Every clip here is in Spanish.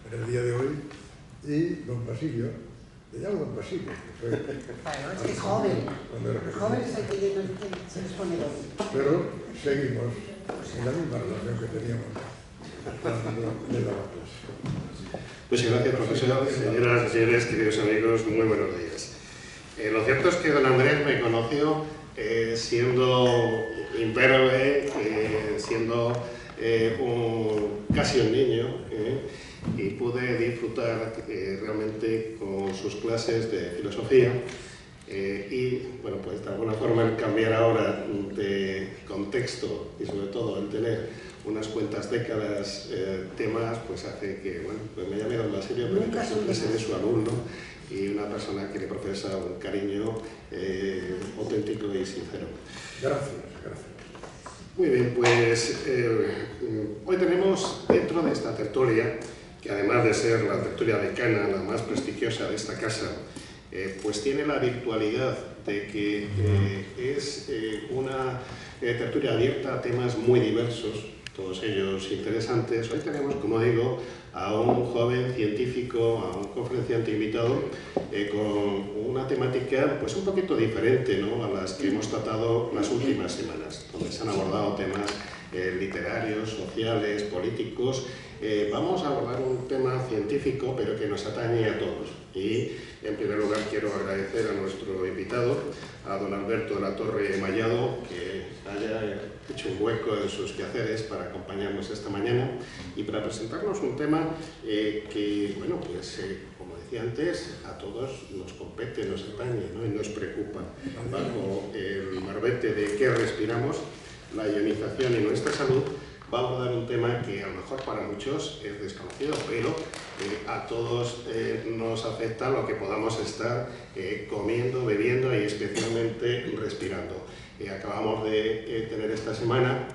en el día de hoy, y don Basilio, le llamo don Basilio, que fue... Claro, es que es joven. El joven es el que se les pone don. Pero seguimos en la misma relación que teníamos cuando le daba clase. Muchas gracias, profesor. Señoras y señores, queridos amigos, muy buenos días. Lo cierto es que don Andrés me conoció siendo imberbe, siendo casi un niño, y pude disfrutar realmente con sus clases de filosofía. Y bueno, pues de alguna forma el cambiar ahora de contexto y sobre todo el tener unas cuantas décadas temas, pues hace que, bueno, pues me llame don Basilio, pero que siempre seré su alumno y una persona que le profesa un cariño auténtico y sincero. Gracias, gracias. Muy bien, pues hoy tenemos dentro de esta tertulia, que además de ser la tertulia decana, la más prestigiosa de esta casa, pues tiene la virtualidad de que es una tertulia abierta a temas muy diversos, todos ellos interesantes. Hoy tenemos, como digo, a un joven científico, a un conferenciante invitado, con una temática pues un poquito diferente, ¿no?, a las que hemos tratado las últimas semanas, donde se han abordado temas literarios, sociales, políticos. Vamos a abordar un tema científico, pero que nos atañe a todos. Y, en primer lugar, quiero agradecer a nuestro invitado, a don Alberto de la Torre Mallado, que haya hecho un hueco en sus quehaceres para acompañarnos esta mañana y para presentarnos un tema que, bueno, pues, como decía antes, a todos nos compete, nos atañe, ¿no?, y nos preocupa. Bajo el marbete de qué respiramos, la ionización y nuestra salud, va a abordar un tema que a lo mejor para muchos es desconocido, pero a todos nos afecta lo que podamos estar comiendo, bebiendo y especialmente respirando. Acabamos de tener esta semana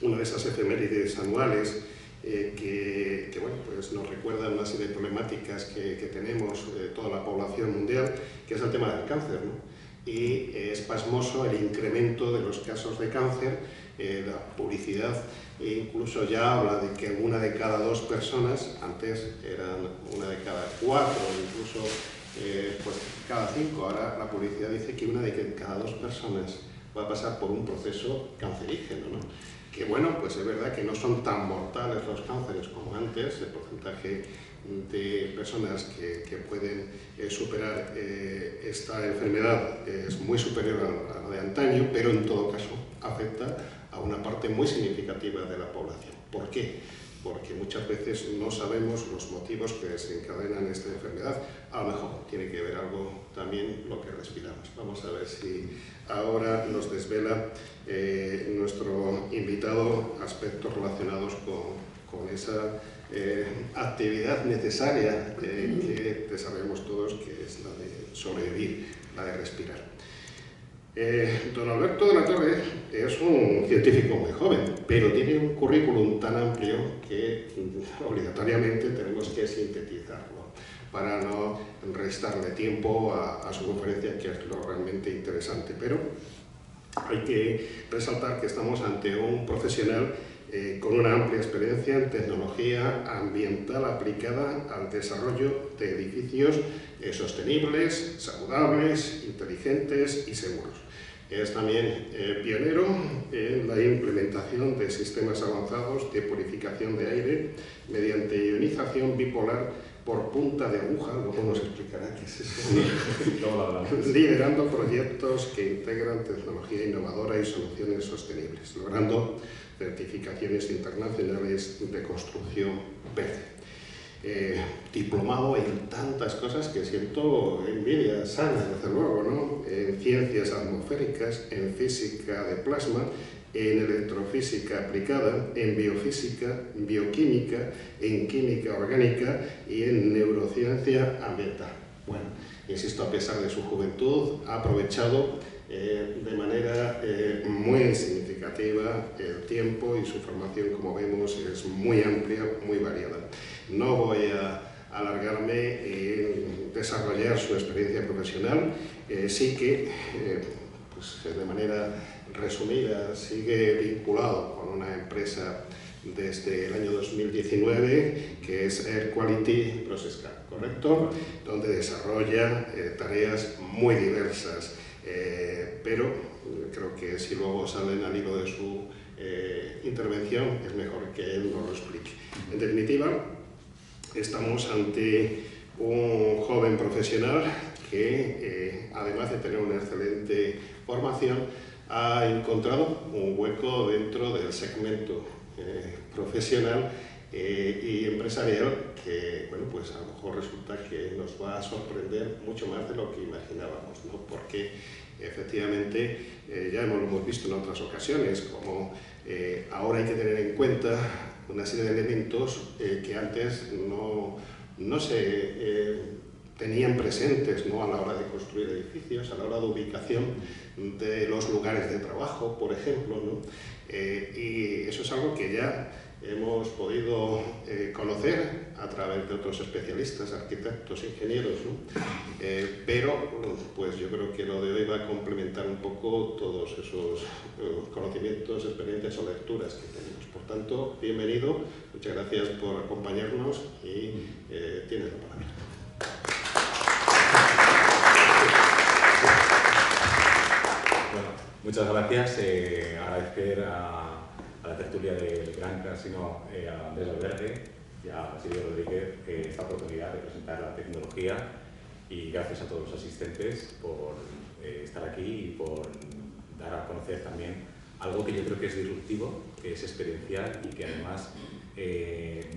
una de esas efemérides anuales que bueno, pues nos recuerdan una serie de problemáticas que tenemos toda la población mundial, que es el tema del cáncer, ¿no? Y es pasmoso el incremento de los casos de cáncer, la publicidad incluso ya habla de que una de cada 2 personas, antes eran una de cada 4, incluso pues cada 5, ahora la publicidad dice que una de cada 2 personas va a pasar por un proceso cancerígeno, ¿no? Que bueno, pues es verdad que no son tan mortales los cánceres como antes, el porcentaje de personas que pueden superar esta enfermedad es muy superior a la de antaño, pero en todo caso afecta a una parte muy significativa de la población. ¿Por qué? Porque muchas veces no sabemos los motivos que desencadenan esta enfermedad. A lo mejor tiene que ver algo también lo que respiramos. Vamos a ver si ahora nos desvela nuestro invitado aspectos relacionados con esa actividad necesaria que desarrollamos todos, que es la de sobrevivir, la de respirar. Don Alberto de la Torre es un científico muy joven, pero tiene un currículum tan amplio que obligatoriamente tenemos que sintetizarlo para no restarle tiempo a su conferencia, que es lo realmente interesante. Pero hay que resaltar que estamos ante un profesional con una amplia experiencia en tecnología ambiental aplicada al desarrollo de edificios sostenibles, saludables, inteligentes y seguros. Es también pionero en la implementación de sistemas avanzados de purificación de aire mediante ionización bipolar por punta de aguja, luego nos explicará qué es eso, liderando proyectos que integran tecnología innovadora y soluciones sostenibles, logrando certificaciones internacionales de construcción verde. Diplomado en tantas cosas que siento envidia sana, desde luego, ¿no? En ciencias atmosféricas, en física de plasma, en electrofísica aplicada, en biofísica, bioquímica, en química orgánica y en neurociencia ambiental. Bueno, insisto, a pesar de su juventud, ha aprovechado de manera muy significativa el tiempo, y su formación, como vemos, es muy amplia, muy variada. No voy a alargarme en desarrollar su experiencia profesional, sí que pues de manera resumida sigue vinculado con una empresa desde el año 2019, que es Air Quality Process Car, ¿correcto? Donde desarrolla tareas muy diversas, pero creo que si luego salen al hilo de su intervención es mejor que él nos lo explique. En definitiva, estamos ante un joven profesional que, además de tener una excelente formación, ha encontrado un hueco dentro del segmento profesional y empresarial que, bueno, pues a lo mejor resulta que nos va a sorprender mucho más de lo que imaginábamos, ¿no? Porque efectivamente ya lo hemos visto en otras ocasiones, como ahora hay que tener en cuenta una serie de elementos que antes no se tenían presentes, ¿no? A la hora de construir edificios, a la hora de ubicación de los lugares de trabajo, por ejemplo, ¿no? Y eso es algo que ya hemos podido conocer a través de otros especialistas, arquitectos, ingenieros, ¿no? Pero pues yo creo que lo de hoy va a complementar un poco todos esos conocimientos, experiencias o lecturas que tenemos. Por tanto, bienvenido, muchas gracias por acompañarnos y tienes la palabra. Bueno, muchas gracias. Agradecer a la tertulia del gran casino, a Andrés Albergue y a Basilio Rodríguez esta oportunidad de presentar la tecnología, y gracias a todos los asistentes por estar aquí y por dar a conocer también algo que yo creo que es disruptivo, que es experiencial y que además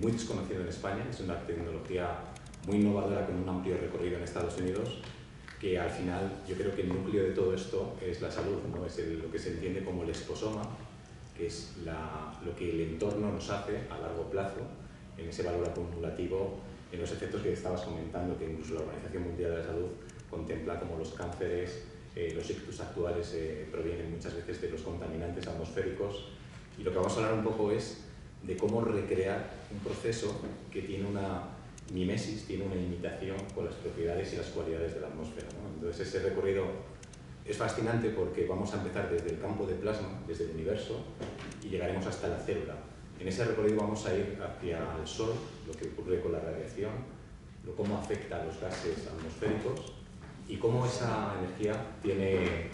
muy desconocido en España. Es una tecnología muy innovadora con un amplio recorrido en Estados Unidos, que al final yo creo que el núcleo de todo esto es la salud, ¿no? Es lo que se entiende como el esposoma, que es lo que el entorno nos hace a largo plazo en ese valor acumulativo, en los efectos que estabas comentando, que incluso la Organización Mundial de la Salud contempla como los cánceres, los ictus actuales provienen muchas veces de los contaminantes atmosféricos, y lo que vamos a hablar un poco es de cómo recrear un proceso que tiene una mimesis, tiene una imitación con las propiedades y las cualidades de la atmósfera, ¿no? Entonces ese recorrido es fascinante porque vamos a empezar desde el campo de plasma, desde el universo, y llegaremos hasta la célula. En ese recorrido vamos a ir hacia el Sol, lo que ocurre con la radiación, cómo afecta a los gases atmosféricos y cómo esa energía tiene...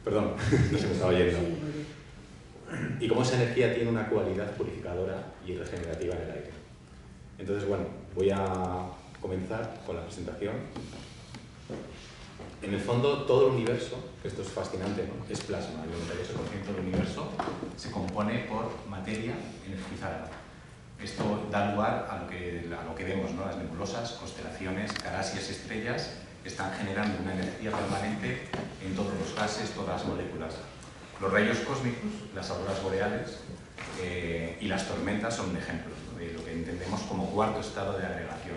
Perdón, no se me estaba oyendo. Y cómo esa energía tiene una cualidad purificadora y regenerativa en el aire. Entonces, bueno, voy a comenzar con la presentación. En el fondo, todo el universo, que esto es fascinante, ¿no? Es plasma. El 98% del universo se compone por materia energizada. Esto da lugar a lo que vemos, ¿no? Las nebulosas, constelaciones, galaxias, estrellas, que están generando una energía permanente en todos los gases, todas las moléculas. Los rayos cósmicos, las auroras boreales y las tormentas son un ejemplo, ¿no? De lo que entendemos como cuarto estado de agregación,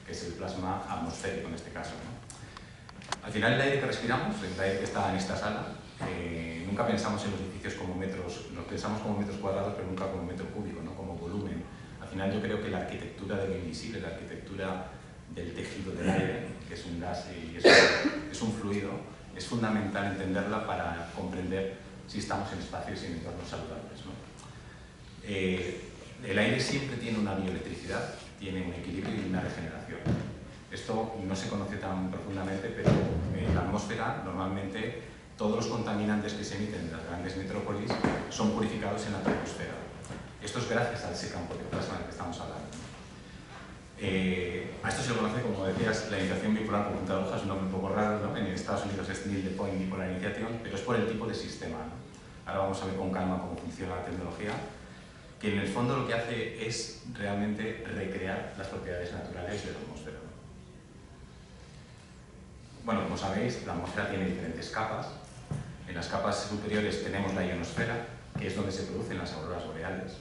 que es el plasma atmosférico en este caso, ¿no? Al final, el aire que respiramos, el aire que está en esta sala, nunca pensamos en los edificios como metros, los pensamos como metros cuadrados, pero nunca como metro cúbico, ¿no? Como volumen. Al final, yo creo que la arquitectura de lo invisible, la arquitectura del tejido del aire, que es un gas y es un fluido, es fundamental entenderla para comprender si estamos en espacios y en entornos saludables, ¿no? El aire siempre tiene una bioelectricidad, tiene un equilibrio y una regeneración. Esto no se conoce tan profundamente, pero en la atmósfera normalmente todos los contaminantes que se emiten de las grandes metrópolis son purificados en la troposfera. Esto es gracias a ese campo de plasma del que estamos hablando. A esto se lo conoce, como decías, la iniciación bipolar conjunta de hojas, es un nombre un poco raro, ¿no? En Estados Unidos es Needle Point Bipolar Initiation, pero es por el tipo de sistema, ¿no? Ahora vamos a ver con calma cómo funciona la tecnología, que en el fondo lo que hace es realmente recrear las propiedades naturales de la atmósfera, ¿no? Bueno, como sabéis, la atmósfera tiene diferentes capas. En las capas superiores tenemos la ionosfera, que es donde se producen las auroras boreales.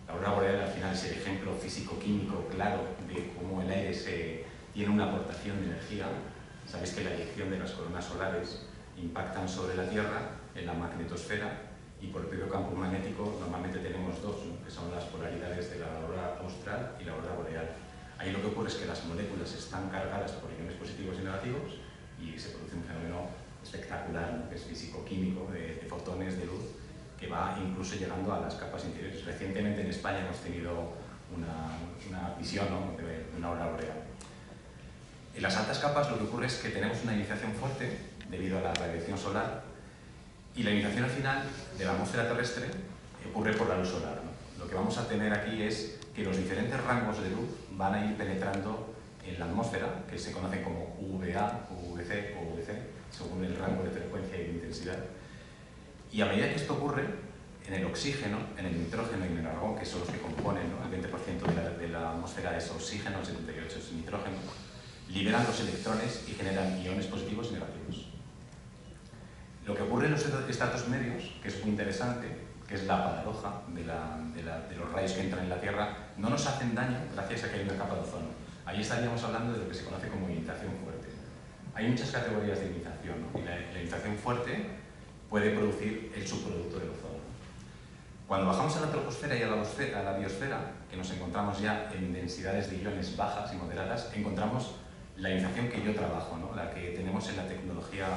La aurora boreal al final es el ejemplo físico-químico claro de cómo el aire tiene una aportación de energía. Sabéis que la eyección de las coronas solares impactan sobre la Tierra en la magnetosfera, y por el propio campo magnético normalmente tenemos dos, ¿no? Que son las polaridades de la aurora austral y la aurora boreal. Ahí lo que ocurre es que las moléculas están cargadas por iones positivos y negativos y se produce un fenómeno espectacular, ¿no? Que es físico-químico, de fotones de luz, que va incluso llegando a las capas interiores. Recientemente en España hemos tenido una visión, ¿no?, de una aurora boreal. En las altas capas lo que ocurre es que tenemos una ionizzación fuerte debido a la radiación solar, y la ionizzación al final de la atmósfera terrestre ocurre por la luz solar, ¿no? Lo que vamos a tener aquí es que los diferentes rangos de luz van a ir penetrando en la atmósfera, que se conocen como UVA, UVC o UVC, según el rango de frecuencia y de intensidad. Y a medida que esto ocurre, en el oxígeno, en el nitrógeno y en el argón, que son los que componen, ¿no?, el 20% de la atmósfera es oxígeno, el 78% es nitrógeno, liberan los electrones y generan iones positivos y negativos. Lo que ocurre en los estratos medios, que es muy interesante, que es la paradoja de los rayos que entran en la Tierra, no nos hacen daño gracias a que hay una capa de ozono. Ahí estaríamos hablando de lo que se conoce como ionización fuerte. Hay muchas categorías de ionización, ¿no? Y la ionización fuerte puede producir el subproducto del ozono. Cuando bajamos a la troposfera y a la biosfera, que nos encontramos ya en densidades de iones bajas y moderadas, encontramos la ionización que yo trabajo, ¿no?, la que tenemos en la tecnología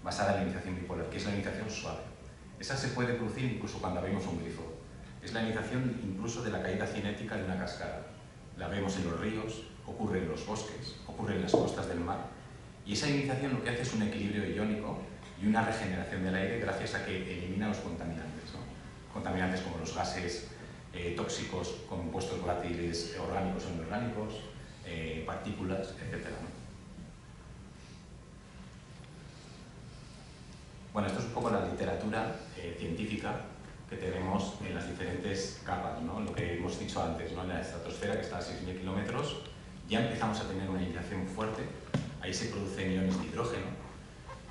basada en la ionización bipolar, que es la ionización suave. Esa se puede producir incluso cuando abrimos un grifo. Es la ionización incluso de la caída cinética de una cascada. La vemos en los ríos, ocurre en los bosques, ocurre en las costas del mar. Y esa ionización lo que hace es un equilibrio iónico y una regeneración del aire gracias a que elimina los contaminantes, ¿no? Contaminantes como los gases tóxicos, compuestos volátiles orgánicos o inorgánicos, partículas, etc., ¿no? Bueno, esto es un poco la literatura científica que tenemos en las diferentes capas, ¿no? Lo que hemos dicho antes, ¿no? En la estratosfera, que está a 6.000 kilómetros, ya empezamos a tener una ionización fuerte. Ahí se producen iones de hidrógeno.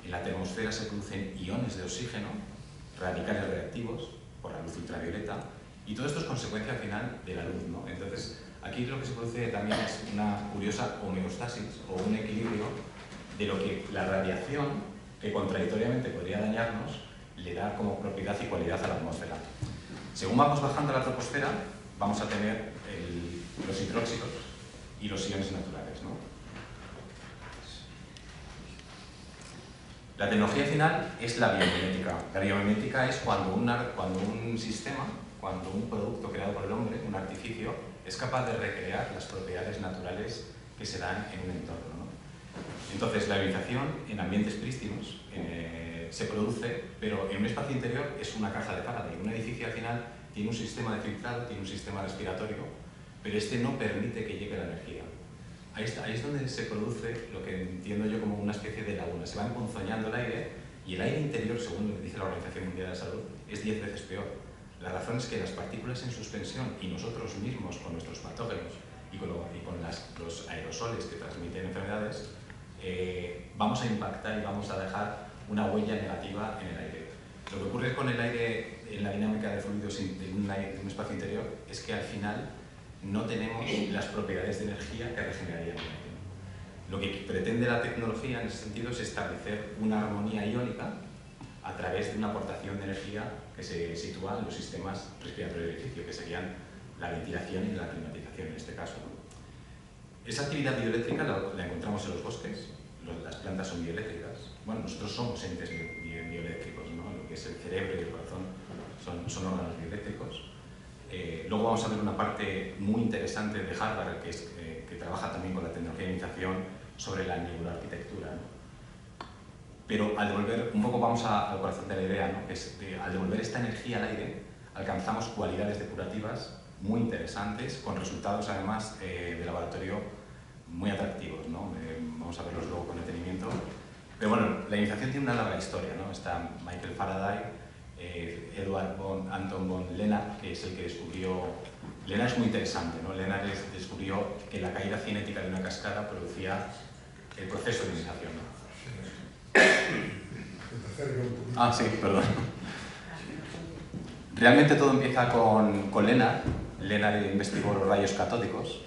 En la termosfera se producen iones de oxígeno, radicales reactivos por la luz ultravioleta, y todo esto es consecuencia al final de la luz, ¿no? Entonces, aquí lo que se produce también es una curiosa homeostasis o un equilibrio de lo que la radiación, que contradictoriamente podría dañarnos, le da como propiedad y cualidad a la atmósfera. Según vamos bajando a la troposfera, vamos a tener los hidróxidos y los iones naturales, ¿no? La tecnología final es la biomimética. La biomimética es cuando un sistema, cuando un producto creado por el hombre, un artificio, es capaz de recrear las propiedades naturales que se dan en un entorno, ¿no? Entonces, la ionización en ambientes prístinos se produce, pero en un espacio interior es una caja de Faraday. Un edificio al final tiene un sistema de filtrado, tiene un sistema respiratorio, pero este no permite que llegue la energía. Ahí es donde se produce lo que entiendo yo como una especie de laguna. Se va emponzoñando el aire, y el aire interior, según dice la Organización Mundial de la Salud, es 10 veces peor. La razón es que las partículas en suspensión y nosotros mismos con nuestros patógenos y con los aerosoles que transmiten enfermedades, vamos a impactar y vamos a dejar una huella negativa en el aire. Lo que ocurre con el aire en la dinámica de fluidos de un espacio interior es que al final no tenemos las propiedades de energía que regenerarían el aire. Lo que pretende la tecnología en ese sentido es establecer una armonía iónica a través de una aportación de energía que se sitúa en los sistemas respiratorios del edificio, que serían la ventilación y la climatización en este caso, ¿no? Esa actividad bioeléctrica la encontramos en los bosques, las plantas son bioeléctricas. Bueno, nosotros somos entes bioeléctricos, ¿no? Lo que es el cerebro y el corazón son órganos bioeléctricos. Luego vamos a ver una parte muy interesante de Harvard, que trabaja también con la tecnología de ionización sobre la neuroarquitectura, ¿no? Pero al devolver, un poco vamos al corazón de la idea, ¿no? Que es, al devolver esta energía al aire, alcanzamos cualidades depurativas muy interesantes, con resultados además de laboratorio muy atractivos, ¿no? Vamos a verlos luego con detenimiento. Pero bueno, la ionización tiene una larga historia, ¿no? Está Michael Faraday, Edward Anton von Lennart, que es el que descubrió... Lennart es muy interesante, ¿no? Lennart descubrió que la caída cinética de una cascada producía el proceso de ionización, ¿no? Ah, sí, perdón. Realmente todo empieza con Lennart. Lennart investigó los rayos catódicos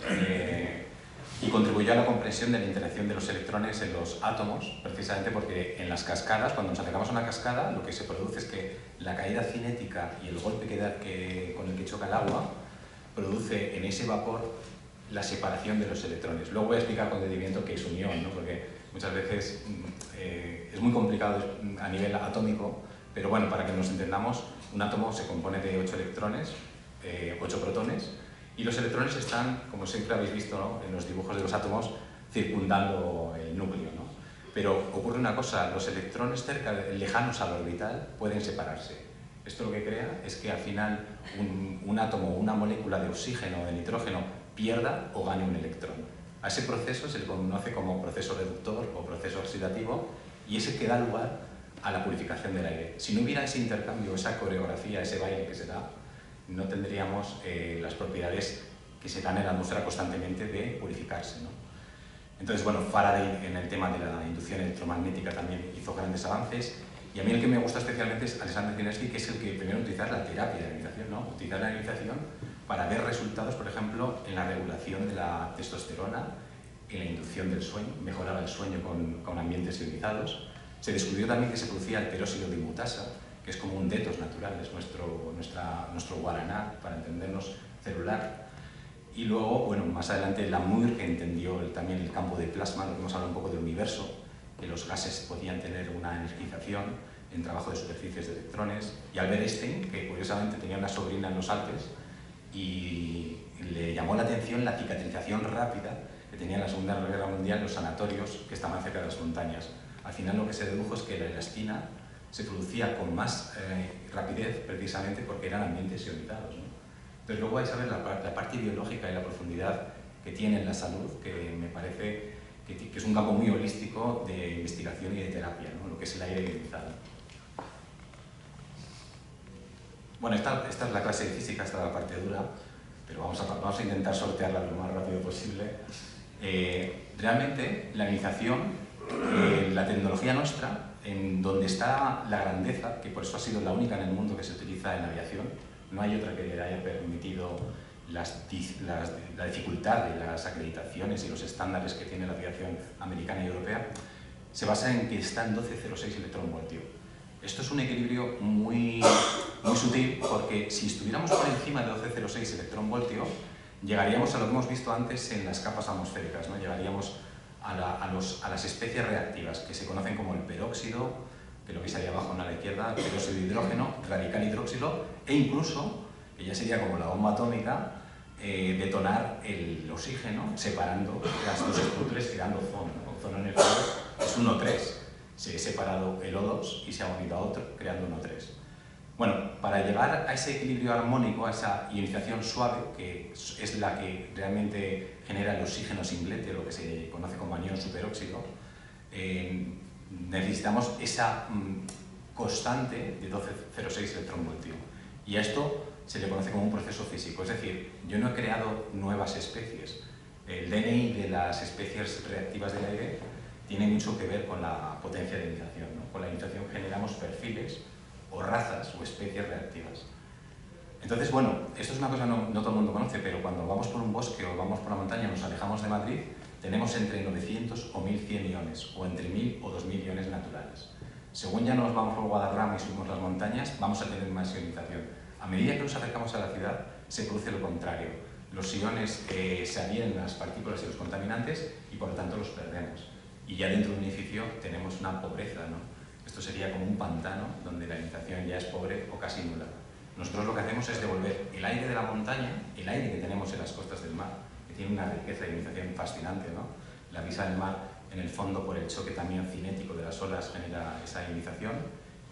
y contribuyó a la comprensión de la interacción de los electrones en los átomos, precisamente porque en las cascadas, cuando nos acercamos a una cascada, lo que se produce es que la caída cinética y el golpe con el que choca el agua produce en ese vapor la separación de los electrones. Luego voy a explicar con detenimiento qué es un ion, ¿no? Porque muchas veces es muy complicado a nivel atómico, pero bueno, para que nos entendamos, un átomo se compone de 8 electrones, 8 protones, y los electrones están, como siempre habéis visto, ¿no?, en los dibujos de los átomos, circundando el núcleo, ¿no? Pero ocurre una cosa, los electrones lejanos al orbital pueden separarse. Esto lo que crea es que al final un átomo o una molécula de oxígeno o de nitrógeno pierda o gane un electrón. A ese proceso se le conoce como proceso reductor o proceso oxidativo, y ese que da lugar a la purificación del aire. Si no hubiera ese intercambio, esa coreografía, ese baile que se da, no tendríamos las propiedades que se dan en la atmósfera constantemente de purificarse, ¿no? Entonces, bueno, Faraday en el tema de la inducción electromagnética también hizo grandes avances, y a mí el que me gusta especialmente es Alexander Zineski, que es el que primero utiliza la terapia de la ionización, ¿no? Utilizar la ionización para ver resultados, por ejemplo, en la regulación de la testosterona, en la inducción del sueño, mejoraba el sueño con ambientes ionizados. Se descubrió también que se producía el peróxido de inmutasa, que es como un detox natural, es nuestro guaraná, para entendernos, celular. Y luego, bueno, más adelante Lamour, que entendió también el campo de plasma, lo que hemos hablado un poco del universo, que los gases podían tener una energización en trabajo de superficies de electrones, y Albert Einstein, que curiosamente tenía una sobrina en los Alpes, y le llamó la atención la cicatrización rápida que tenía en la Segunda Guerra Mundial los sanatorios que estaban cerca de las montañas. Al final lo que se dedujo es que la elastina se producía con más rapidez precisamente porque eran ambientes ionizados, ¿no? Entonces luego vais a ver la parte biológica y la profundidad que tiene en la salud, que me parece que es un campo muy holístico de investigación y de terapia, ¿no?, lo que es el aire ionizado. Bueno, esta es la clase de física, esta es la parte dura, pero vamos a intentar sortearla lo más rápido posible. Realmente la ionización, la tecnología nuestra, en donde está la grandeza, que por eso ha sido la única en el mundo que se utiliza en aviación, no hay otra que haya permitido la dificultad de las acreditaciones y los estándares que tiene la aviación americana y europea, se basa en que está en 12,06 electronvoltio. Esto es un equilibrio muy sutil, porque si estuviéramos por encima de 12,06 electronvoltio, llegaríamos a lo que hemos visto antes en las capas atmosféricas, ¿no? Llegaríamos a las especies reactivas, que se conocen como el peróxido, que lo veis ahí abajo a la izquierda, el peróxido de hidrógeno, radical hidroxilo, e incluso, que ya sería como la bomba atómica, detonar el oxígeno separando las dos estructuras, creando ozono. Ozono en el cielo es 1,3. Se ha separado el O2 y se ha unido a otro, creando 1,3. Bueno, para llegar a ese equilibrio armónico, a esa ionización suave, que es la que realmente genera el oxígeno singlete, lo que se conoce como anión superóxido, necesitamos esa constante de 12,06 electronvoltio. Y a esto se le conoce como un proceso físico, es decir, yo no he creado nuevas especies. El DNI de las especies reactivas del aire tiene mucho que ver con la potencia de ionización, ¿no? Con la ionización generamos perfiles o razas o especies reactivas. Entonces, bueno, esto es una cosa no todo el mundo conoce, pero cuando vamos por un bosque o vamos por la montaña, nos alejamos de Madrid, tenemos entre 900 o 1100 iones, o entre 1000 o 2000 iones naturales. Según ya nos vamos por Guadarrama y subimos las montañas, vamos a tener más ionización. A medida que nos acercamos a la ciudad, se produce lo contrario. Los iones se adhieren a las partículas y los contaminantes y por lo tanto los perdemos. Y ya dentro de un edificio tenemos una pobreza, ¿no? Esto sería como un pantano donde la ionización ya es pobre o casi nula. Nosotros lo que hacemos es devolver el aire de la montaña, el aire que tenemos en las costas del mar, que tiene una riqueza de ionización fascinante, ¿no? La brisa del mar, en el fondo, por el choque también cinético de las olas, genera esa ionización,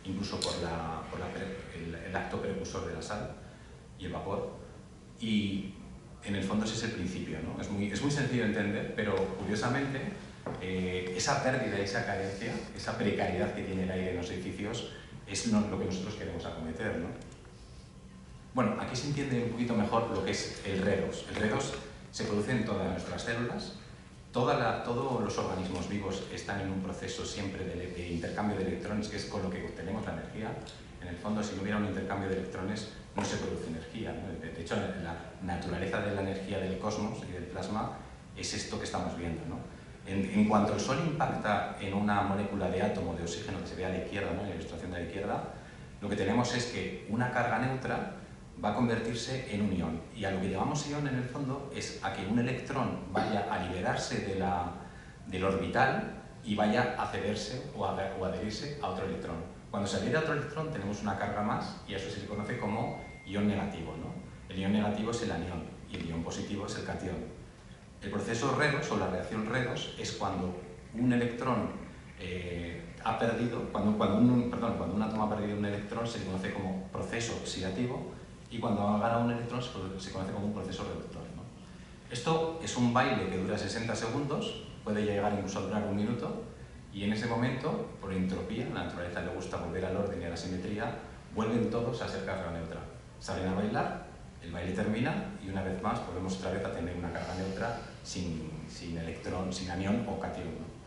incluso por el acto precursor de la sal y el vapor. Y en el fondo ese es el principio, ¿no? Es muy sencillo de entender, pero curiosamente esa pérdida, esa carencia, esa precariedad que tiene el aire en los edificios es lo que nosotros queremos acometer, ¿no? Bueno, aquí se entiende un poquito mejor lo que es el redox. El redox se produce en todas nuestras células. Todos los organismos vivos están en un proceso siempre de intercambio de electrones, que es con lo que obtenemos la energía. En el fondo, si no hubiera un intercambio de electrones, no se produce energía, ¿no? De hecho, la naturaleza de la energía del cosmos y del plasma es esto que estamos viendo, ¿no? En cuanto el Sol impacta en una molécula de átomo de oxígeno que se ve a la izquierda, ¿no?, en la ilustración de la izquierda, lo que tenemos es que una carga neutra va a convertirse en un ion. Y a lo que llamamos ion en el fondo es a que un electrón vaya a liberarse del orbital y vaya a cederse o a adherirse a otro electrón. Cuando se adhiere a otro electrón tenemos una carga más y a eso se le conoce como ion negativo, ¿no? El ion negativo es el anión y el ion positivo es el catión. El proceso redox o la reacción redox es cuando un electrón ha perdido, cuando un átomo ha perdido un electrón se le conoce como proceso oxidativo y cuando ha ganado un electrón se conoce como un proceso reductor, ¿no? Esto es un baile que dura 60 segundos, puede llegar incluso a durar 1 minuto y en ese momento, por entropía, a la naturaleza le gusta volver al orden y a la simetría, vuelven todos a ser carga neutra. Salen a bailar, el baile termina y una vez más volvemos otra vez a tener una carga neutra sin electrón, sin anión o catión, ¿no?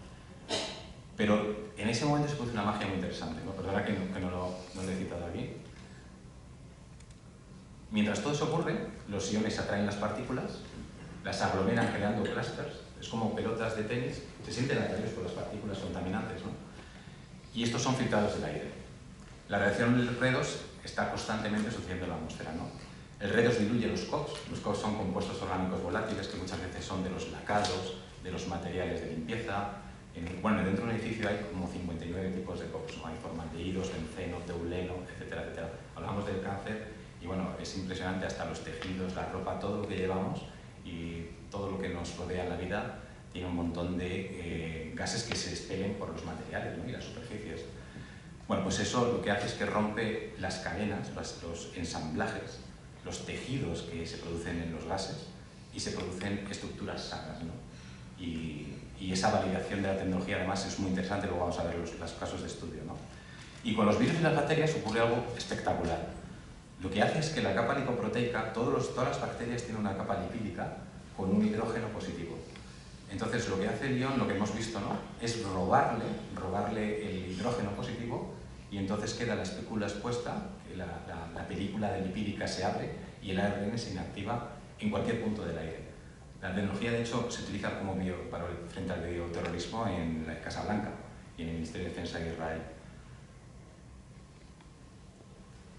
Pero en ese momento se produce una magia muy interesante, ¿no? Perdona que no lo he citado aquí. Mientras todo eso ocurre, los iones atraen las partículas, las aglomeran creando clústeres, es como pelotas de tenis, se sienten atraídos por las partículas contaminantes, ¿no? Y estos son filtrados del aire. La reacción del redox está constantemente sucediendo en la atmósfera, ¿no? El redox diluye los COX. Los COX son compuestos orgánicos volátiles que muchas veces son de los lacados, de los materiales de limpieza. Bueno, dentro de un edificio hay como 59 tipos de COX, ¿no? Hay formaldehídos, benceno, teuleno, etcétera, etcétera. Hablamos del cáncer y bueno, es impresionante hasta los tejidos, la ropa, todo lo que llevamos y todo lo que nos rodea en la vida tiene un montón de gases que se expelen por los materiales, ¿no? Y las superficies. Bueno, pues eso lo que hace es que rompe las cadenas, los ensamblajes, los tejidos que se producen en los gases y se producen estructuras sanas, ¿no? Y esa validación de la tecnología además es muy interesante, luego vamos a ver los casos de estudio, ¿no? Y con los virus y las bacterias ocurre algo espectacular. Lo que hace es que la capa lipoproteica, todas las bacterias tienen una capa lipídica con un hidrógeno positivo. Entonces lo que hace el ion, lo que hemos visto, ¿no? Es robarle el hidrógeno positivo y entonces queda la espécula expuesta, que la película de lipídica se abre y el ARN se inactiva en cualquier punto del aire. La tecnología, de hecho, se utiliza como frente al bioterrorismo en la Casa Blanca y en el Ministerio de Defensa de Israel.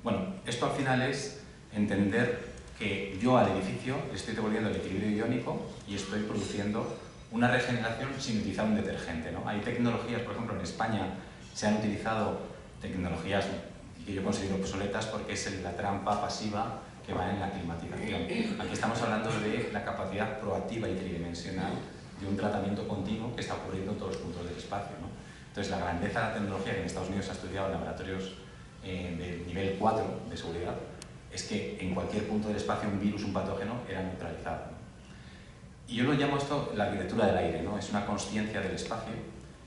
Bueno, esto al final es entender que yo al edificio le estoy devolviendo el equilibrio iónico y estoy produciendo una regeneración sin utilizar un detergente, ¿no? Hay tecnologías, por ejemplo, en España se han utilizado tecnologías que yo considero obsoletas porque es la trampa pasiva que va en la climatización. Aquí estamos hablando de la capacidad proactiva y tridimensional de un tratamiento continuo que está ocurriendo en todos los puntos del espacio, ¿no? Entonces, la grandeza de la tecnología que en Estados Unidos se ha estudiado en laboratorios de nivel 4 de seguridad es que en cualquier punto del espacio un virus, un patógeno, era neutralizado, ¿no? Y yo lo llamo esto la arquitectura del aire, ¿no? Es una consciencia del espacio.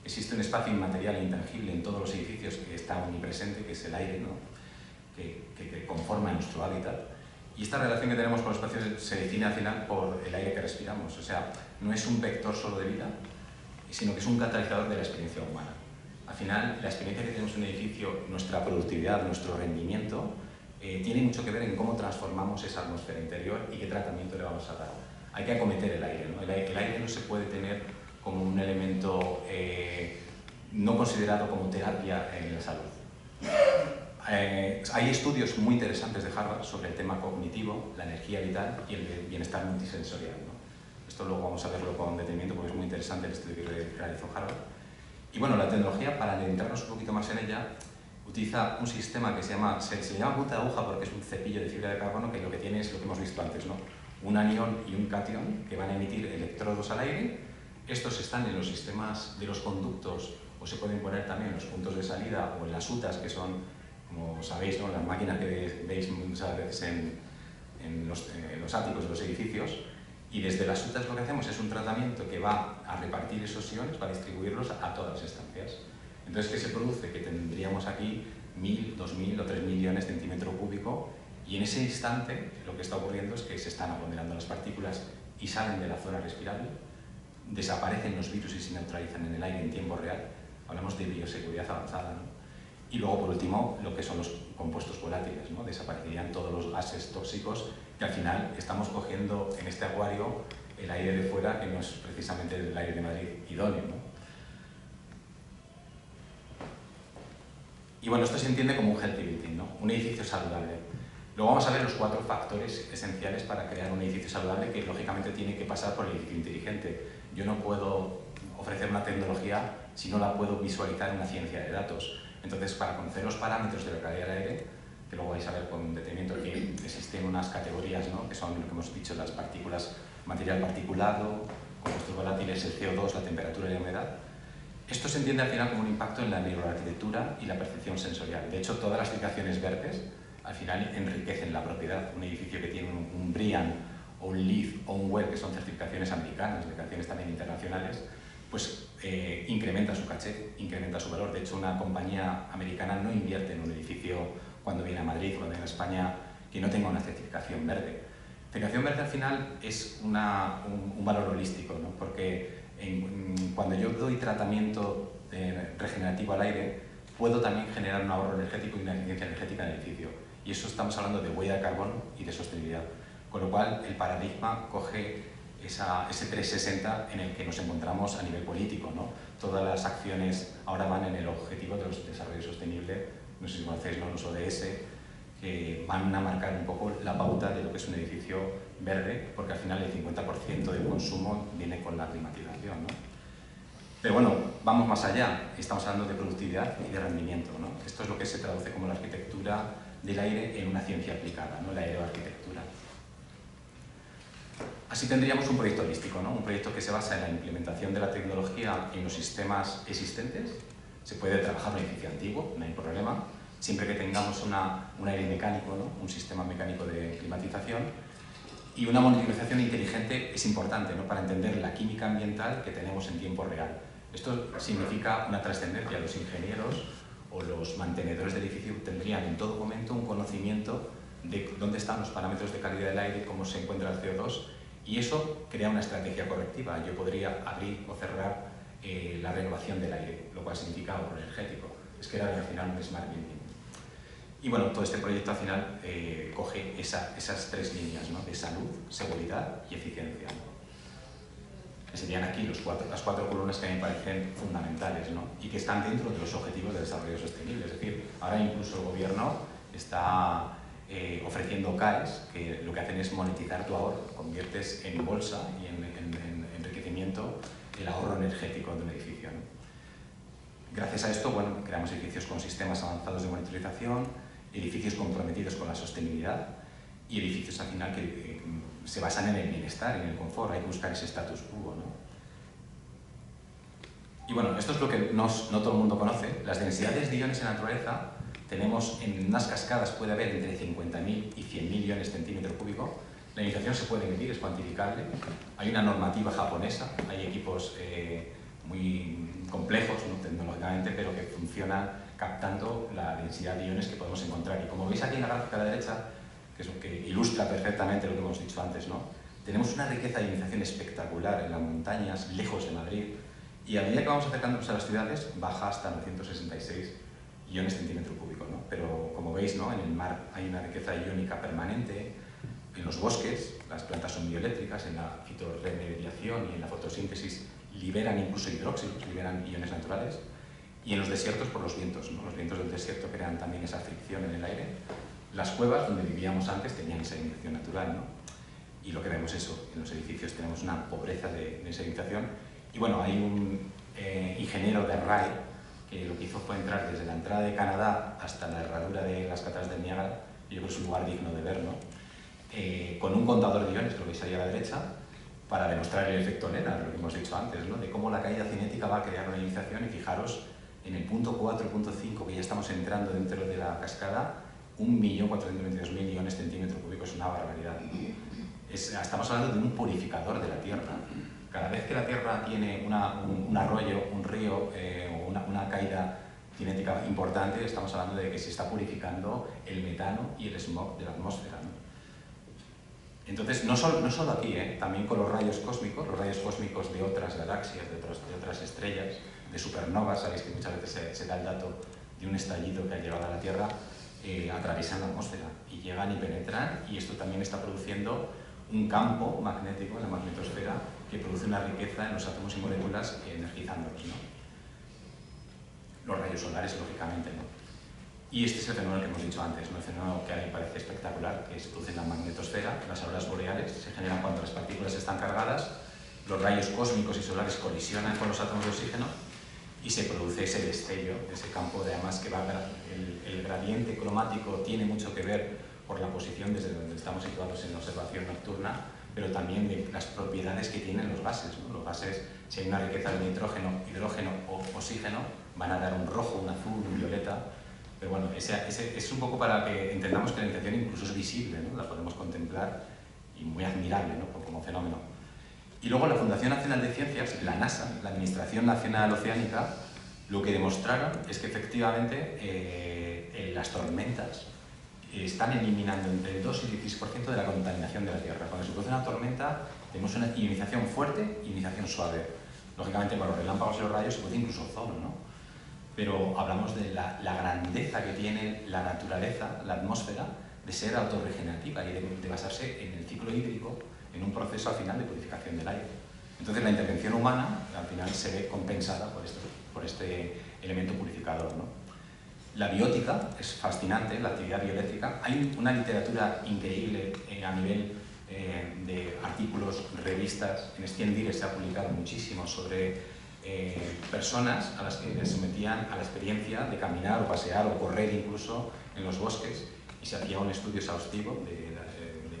Existe un espacio inmaterial e intangible en todos los edificios que está omnipresente, que es el aire, ¿no? que conforma nuestro hábitat. Y esta relación que tenemos con los espacios se define al final por el aire que respiramos. O sea, no es un vector solo de vida, sino que es un catalizador de la experiencia humana. Al final, la experiencia que tenemos en un edificio, nuestra productividad, nuestro rendimiento, tiene mucho que ver en cómo transformamos esa atmósfera interior y qué tratamiento le vamos a dar. Hay que acometer el aire, ¿no? El aire no se puede tener como un elemento no considerado como terapia en la salud. Hay estudios muy interesantes de Harvard sobre el tema cognitivo, la energía vital y el bienestar multisensorial, ¿no? Esto luego vamos a verlo con detenimiento porque es muy interesante el estudio que realizó Harvard. Y bueno, la tecnología, para adentrarnos un poquito más en ella, utiliza un sistema que se le llama punta de aguja porque es un cepillo de fibra de carbono que lo que tiene es lo que hemos visto antes, ¿no? Un anión y un catión que van a emitir electrodos al aire. Estos están en los sistemas de los conductos o se pueden poner también en los puntos de salida o en las UTAs, que son, como sabéis, ¿no? Las máquinas que veis muchas veces en los áticos de los edificios. Y desde las UTAs lo que hacemos es un tratamiento que va a repartir esos iones para distribuirlos a todas las estancias. Entonces, ¿qué se produce? Que tendríamos aquí 1000, 2000 o 3000 iones centímetro cúbico y en ese instante lo que está ocurriendo es que se están aglomerando las partículas y salen de la zona respirable, desaparecen los virus y se neutralizan en el aire en tiempo real. Hablamos de bioseguridad avanzada, ¿no? Y luego, por último, lo que son los compuestos volátiles, ¿no? Desaparecerían todos los gases tóxicos que al final estamos cogiendo en este acuario el aire de fuera, que no es precisamente el aire de Madrid idóneo, ¿no? Y bueno, esto se entiende como un healthy building, ¿no? Un edificio saludable. Luego vamos a ver los 4 factores esenciales para crear un edificio saludable que lógicamente tiene que pasar por el edificio inteligente. Yo no puedo ofrecer una tecnología si no la puedo visualizar en una ciencia de datos. Entonces, para conocer los parámetros de la calidad del aire, que luego vais a ver con detenimiento que existen unas categorías, ¿no? Que son lo que hemos dicho, las partículas, material particulado, compuestos volátiles, el CO2, la temperatura y la humedad. Esto se entiende al final como un impacto en la microarquitectura y la percepción sensorial. De hecho, todas las certificaciones verdes al final enriquecen la propiedad. Un edificio que tiene un BREEAM o un LEED o un WELL, que son certificaciones americanas, certificaciones también internacionales, pues incrementa su caché, incrementa su valor. De hecho, una compañía americana no invierte en un edificio cuando viene a Madrid, cuando viene a España, que no tenga una certificación verde. Certificación verde al final es un valor holístico, ¿no? Porque cuando yo doy tratamiento regenerativo al aire, puedo también generar un ahorro energético y una eficiencia energética en el edificio. Y eso estamos hablando de huella de carbono y de sostenibilidad. Con lo cual, el paradigma coge ese 360 en el que nos encontramos a nivel político, ¿no? Todas las acciones ahora van en el objetivo de desarrollo sostenible, no sé si conocéis, ¿no? Los ODS, que van a marcar un poco la pauta de lo que es un edificio verde, porque al final el 50% del consumo viene con la climatización, ¿no? Pero bueno, vamos más allá, estamos hablando de productividad y de rendimiento, ¿no? Esto es lo que se traduce como la arquitectura del aire en una ciencia aplicada, ¿no? La aeroarquitectura. Así tendríamos un proyecto holístico, ¿no? Un proyecto que se basa en la implementación de la tecnología en los sistemas existentes. Se puede trabajar en un edificio antiguo, no hay problema, siempre que tengamos un aire mecánico, ¿no? Un sistema mecánico de climatización. Y una monitorización inteligente es importante, ¿no? Para entender la química ambiental que tenemos en tiempo real. Esto significa una trascendencia. Los ingenieros o los mantenedores del edificio tendrían en todo momento un conocimiento de dónde están los parámetros de calidad del aire, cómo se encuentra el CO2, y eso crea una estrategia correctiva. Yo podría abrir o cerrar la renovación del aire, lo cual significa ahorro energético. Es que era al final un smart building. Y bueno, todo este proyecto al final coge esas tres líneas, ¿no? De salud, seguridad y eficiencia, ¿no? Que serían aquí las cuatro columnas que a mí me parecen fundamentales, ¿no? Y que están dentro de los objetivos de desarrollo sostenible. Es decir, ahora incluso el gobierno está ofreciendo CAEs que lo que hacen es monetizar tu ahorro, conviertes en bolsa y en enriquecimiento el ahorro energético de un edificio, ¿no? Gracias a esto, bueno, creamos edificios con sistemas avanzados de monitorización, edificios comprometidos con la sostenibilidad y edificios al final que se basan en el bienestar, en el confort. Hay que buscar ese status quo, ¿no? Y bueno, esto es lo que no todo el mundo conoce. Las densidades de iones en la naturaleza tenemos en unas cascadas, puede haber entre 50.000 y 100.000 iones centímetro cúbico. La ionizzación se puede medir, es cuantificable. Hay una normativa japonesa, hay equipos muy complejos, ¿no? Tecnológicamente, pero que funcionan captando la densidad de iones que podemos encontrar. Y como veis aquí en la gráfica de la derecha, que es lo que ilustra perfectamente lo que hemos dicho antes, ¿no? Tenemos una riqueza de ionización espectacular en las montañas, lejos de Madrid, y a medida que vamos acercándonos a las ciudades, baja hasta 966 iones centímetro cúbico, ¿no? Pero como veis, ¿no? En el mar hay una riqueza iónica permanente, en los bosques las plantas son bioeléctricas, en la fitorremediación y en la fotosíntesis liberan incluso hidróxidos, liberan iones naturales, y en los desiertos por los vientos, ¿no? Los vientos del desierto crean también esa fricción en el aire. Las cuevas donde vivíamos antes tenían esa ionización natural, ¿no? Y lo que vemos es eso, en los edificios tenemos una pobreza de esa ionización. Y bueno, hay un ingeniero de RAE que lo que hizo fue entrar desde la entrada de Canadá hasta la herradura de las cataratas del Niágara, y yo creo que es un lugar digno de ver, ¿no? Con un contador de iones, que lo veis ahí a la derecha, para demostrar el efecto Lennard, lo que hemos dicho antes, ¿no? De cómo la caída cinética va a crear una ionización. Y fijaros, en el punto 4, punto 5, que ya estamos entrando dentro de la cascada, 1.422.000 iones centímetro cúbico, es una barbaridad. Estamos hablando de un purificador de la Tierra. Cada vez que la Tierra tiene un arroyo, un río o una caída cinética importante, estamos hablando de que se está purificando el metano y el smog de la atmósfera, ¿no? Entonces, no solo aquí, también con los rayos cósmicos de otras galaxias, de otras estrellas, de supernovas. Sabéis que muchas veces se da el dato de un estallido que ha llegado a la Tierra, atraviesan la atmósfera y llegan y penetran, y esto también está produciendo un campo magnético en la magnetosfera que produce una riqueza en los átomos y moléculas energizándolos, ¿no? Los rayos solares, lógicamente, ¿no? Y este es el fenómeno que hemos dicho antes, ¿no? El fenómeno que a mí me parece espectacular, que se produce en la magnetosfera. Las auroras boreales se generan cuando las partículas están cargadas, los rayos cósmicos y solares colisionan con los átomos de oxígeno, y se produce ese destello, ese campo de además que va el gradiente cromático tiene mucho que ver por la posición desde donde estamos situados en la observación nocturna, pero también de las propiedades que tienen los gases, ¿no? Los gases, si hay una riqueza de nitrógeno, hidrógeno o oxígeno, van a dar un rojo, un azul, un violeta. Pero bueno, es un poco para que entendamos que la intención incluso es visible, ¿no? La podemos contemplar y muy admirable, ¿no? Como fenómeno. Y luego la Fundación Nacional de Ciencias, la NASA, la Administración Nacional Oceánica, lo que demostraron es que efectivamente las tormentas están eliminando entre el 2 y el 16% de la contaminación de la Tierra. Cuando se produce una tormenta tenemos una ionización fuerte y ionización suave. Lógicamente para los relámpagos y los rayos se produce incluso ozono, ¿no? Pero hablamos de la grandeza que tiene la naturaleza, la atmósfera, de ser autorregenerativa y de basarse en el ciclo hídrico, en un proceso al final de purificación del aire. Entonces la intervención humana al final se ve compensada por este elemento purificador, ¿no? La biótica es fascinante, la actividad bioeléctrica. Hay una literatura increíble a nivel de artículos, revistas. En Sciendir se ha publicado muchísimo sobre personas a las que les sometían a la experiencia de caminar o pasear o correr incluso en los bosques y se hacía un estudio exhaustivo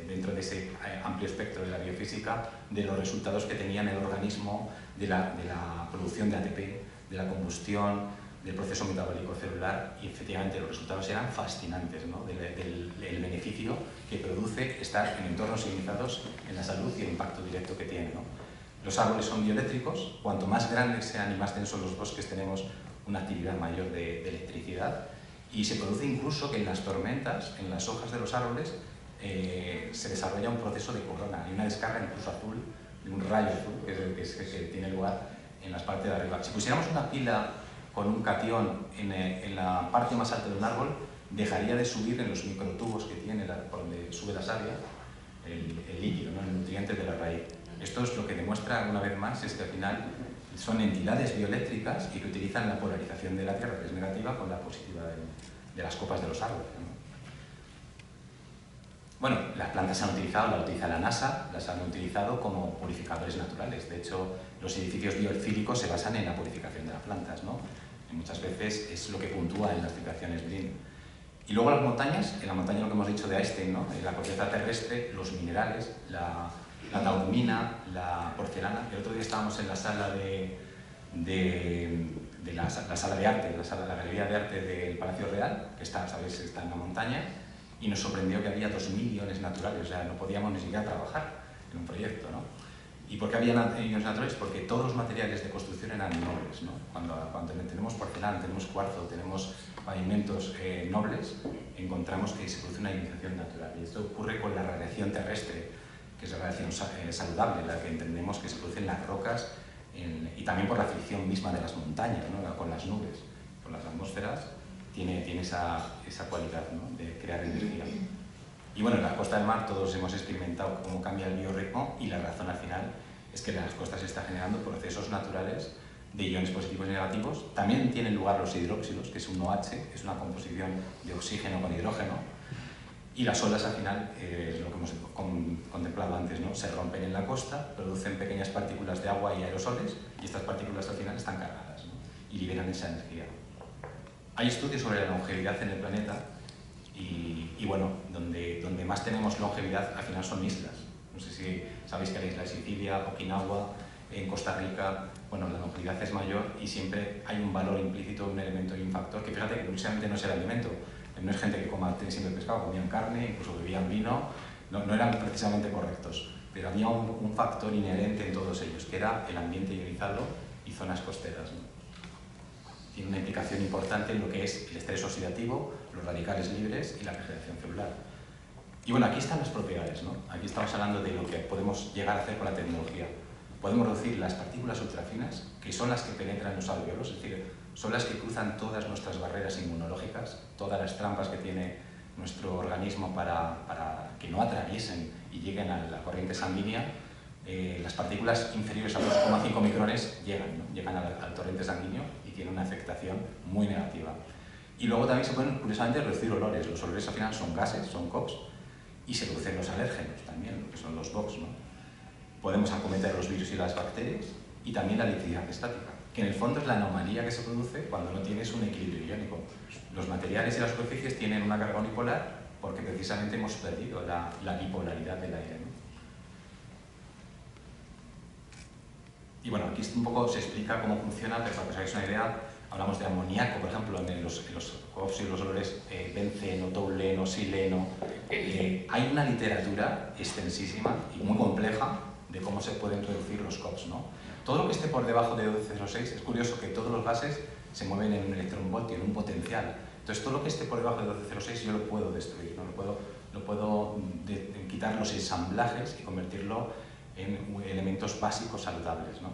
dentro de ese amplio espectro de la biofísica de los resultados que tenía en el organismo de la producción de ATP, de la combustión, del proceso metabólico celular y efectivamente los resultados eran fascinantes, ¿no? del beneficio que produce estar en entornos ionizados en la salud y el impacto directo que tiene, ¿no? Los árboles son bioeléctricos, cuanto más grandes sean y más densos los bosques tenemos una actividad mayor de electricidad y se produce incluso que en las tormentas, en las hojas de los árboles, se desarrolla un proceso de corona y una descarga incluso azul, de un rayo azul que tiene lugar en las partes de arriba. Si pusiéramos una pila con un catión en la parte más alta de un árbol, dejaría de subir en los microtubos que tiene por donde sube la savia el líquido, ¿no? El nutriente de la raíz. Esto es lo que demuestra una vez más es que al final son entidades bioeléctricas y que utilizan la polarización de la Tierra, que es negativa, con la positiva de las copas de los árboles, ¿no? Bueno, las plantas se han utilizado, la utiliza la NASA, las han utilizado como purificadores naturales. De hecho, los edificios biofílicos se basan en la purificación de las plantas, ¿no? Y muchas veces es lo que puntúa en las citaciones BRIN. Y luego las montañas, en la montaña lo que hemos dicho de Einstein, ¿no? En la corteza terrestre, los minerales, la tauromina, la porcelana. El otro día estábamos en la sala la sala de arte, la galería de arte del Palacio Real, que está, ¿sabéis? Está en la montaña, y nos sorprendió que había 2000 iones naturales, o sea, no podíamos ni siquiera trabajar en un proyecto, ¿no? ¿Y por qué había iones naturales? Porque todos los materiales de construcción eran nobles, ¿no? Cuando tenemos porcelana, tenemos cuarzo, tenemos pavimentos nobles, encontramos que se produce una ionización natural. Y esto ocurre con la radiación terrestre, que es la radiación saludable, la que entendemos que se produce en las rocas y también por la fricción misma de las montañas, ¿no? Con las nubes, con las atmósferas, tiene esa cualidad, ¿no? De crear energía. Y bueno, en la costa del mar todos hemos experimentado cómo cambia el biorritmo y la razón al final es que en las costas se está generando procesos naturales de iones positivos y negativos. También tienen lugar los hidróxidos, que es un OH, es una composición de oxígeno con hidrógeno. Y las olas al final, lo que hemos contemplado antes, ¿no? Se rompen en la costa, producen pequeñas partículas de agua y aerosoles y estas partículas al final están cargadas, ¿no? Y liberan esa energía. Hay estudios sobre la longevidad en el planeta y bueno, donde más tenemos longevidad al final son islas. No sé si sabéis que la isla de Sicilia, Okinawa, en Costa Rica, bueno, la longevidad es mayor y siempre hay un valor implícito, un elemento y un factor que fíjate que precisamente no es el alimento. No es gente que coma siempre pescado, comían carne, incluso bebían vino, no eran precisamente correctos, pero había un factor inherente en todos ellos, que era el ambiente ionizado y zonas costeras, ¿no? Tiene una implicación importante en lo que es el estrés oxidativo, los radicales libres y la regeneración celular. Y bueno, aquí están las propiedades, ¿no? Aquí estamos hablando de lo que podemos llegar a hacer con la tecnología. Podemos reducir las partículas ultrafinas, que son las que penetran los alvéolos, es decir, son las que cruzan todas nuestras barreras inmunológicas, todas las trampas que tiene nuestro organismo para que no atraviesen y lleguen a la corriente sanguínea. Las partículas inferiores a 2,5 micrones llegan al torrente sanguíneo y tienen una afectación muy negativa. Y luego también se pueden, curiosamente, reducir olores. Los olores al final son gases, son COX, y se reducen los alérgenos también, que son los VOX, ¿no? Podemos acometer los virus y las bacterias y también la electricidad estática, que en el fondo es la anomalía que se produce cuando no tienes un equilibrio iónico. Los materiales y las superficies tienen una carga unipolar porque precisamente hemos perdido la bipolaridad del aire, ¿no? Y bueno, aquí un poco se explica cómo funciona, pero para que os hagáis una idea, hablamos de amoníaco, por ejemplo, en los óxidos, los olores benceno, touleno, sileno. Hay una literatura extensísima y muy compleja de cómo se pueden reducir los COPs, ¿no? Todo lo que esté por debajo de 12,06, es curioso que todos los gases se mueven en un electronvoltio, en un potencial. Entonces, todo lo que esté por debajo de 12,06 yo lo puedo destruir, ¿no? Lo puedo quitar los ensamblajes y convertirlo en elementos básicos saludables, ¿no?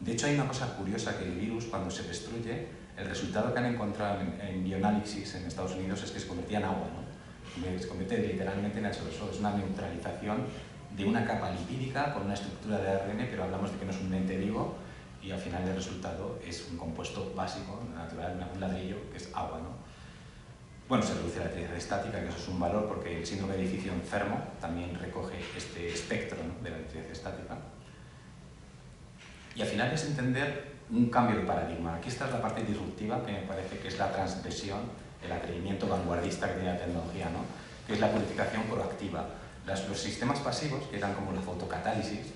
De hecho, hay una cosa curiosa, que el virus, cuando se destruye, el resultado que han encontrado en bioanálisis en Estados Unidos es que se convertía en agua, ¿no? Se convierte literalmente en H2O, es una neutralización de una capa lipídica con una estructura de ARN, pero hablamos de que no es un ente vivo, y al final el resultado es un compuesto básico, natural, un ladrillo, que es agua, ¿no? Bueno, se reduce la electricidad estática, que eso es un valor, porque el síndrome de edificio enfermo también recoge este espectro, ¿no?, de la electricidad estática. Y al final es entender un cambio de paradigma. Aquí está la parte disruptiva, que me parece que es la transgresión, el atrevimiento vanguardista que tiene la tecnología, ¿no?, que es la purificación proactiva. Los sistemas pasivos, que eran como la fotocatálisis,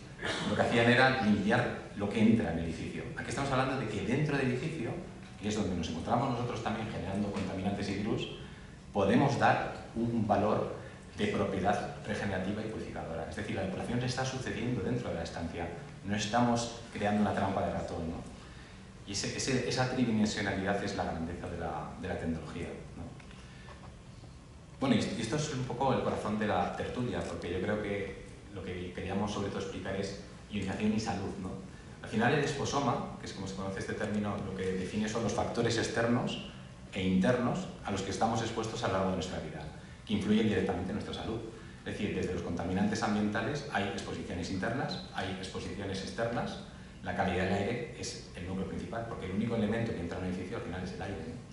lo que hacían era limpiar lo que entra en el edificio. Aquí estamos hablando de que dentro del edificio, y es donde nos encontramos nosotros también generando contaminantes y virus, podemos dar un valor de propiedad regenerativa y purificadora. Es decir, la depuración está sucediendo dentro de la estancia, no estamos creando una trampa de ratón, ¿no? Y esa tridimensionalidad es la grandeza de la tecnología, ¿no? Bueno, y esto es un poco el corazón de la tertulia, porque yo creo que lo que queríamos sobre todo explicar es ionización y salud, ¿no? Al final el esposoma, que es como se conoce este término, lo que define son los factores externos e internos a los que estamos expuestos a lo largo de nuestra vida, que influyen directamente en nuestra salud. Es decir, desde los contaminantes ambientales hay exposiciones internas, hay exposiciones externas. La calidad del aire es el núcleo principal, porque el único elemento que entra en un edificio al final es el aire, ¿no?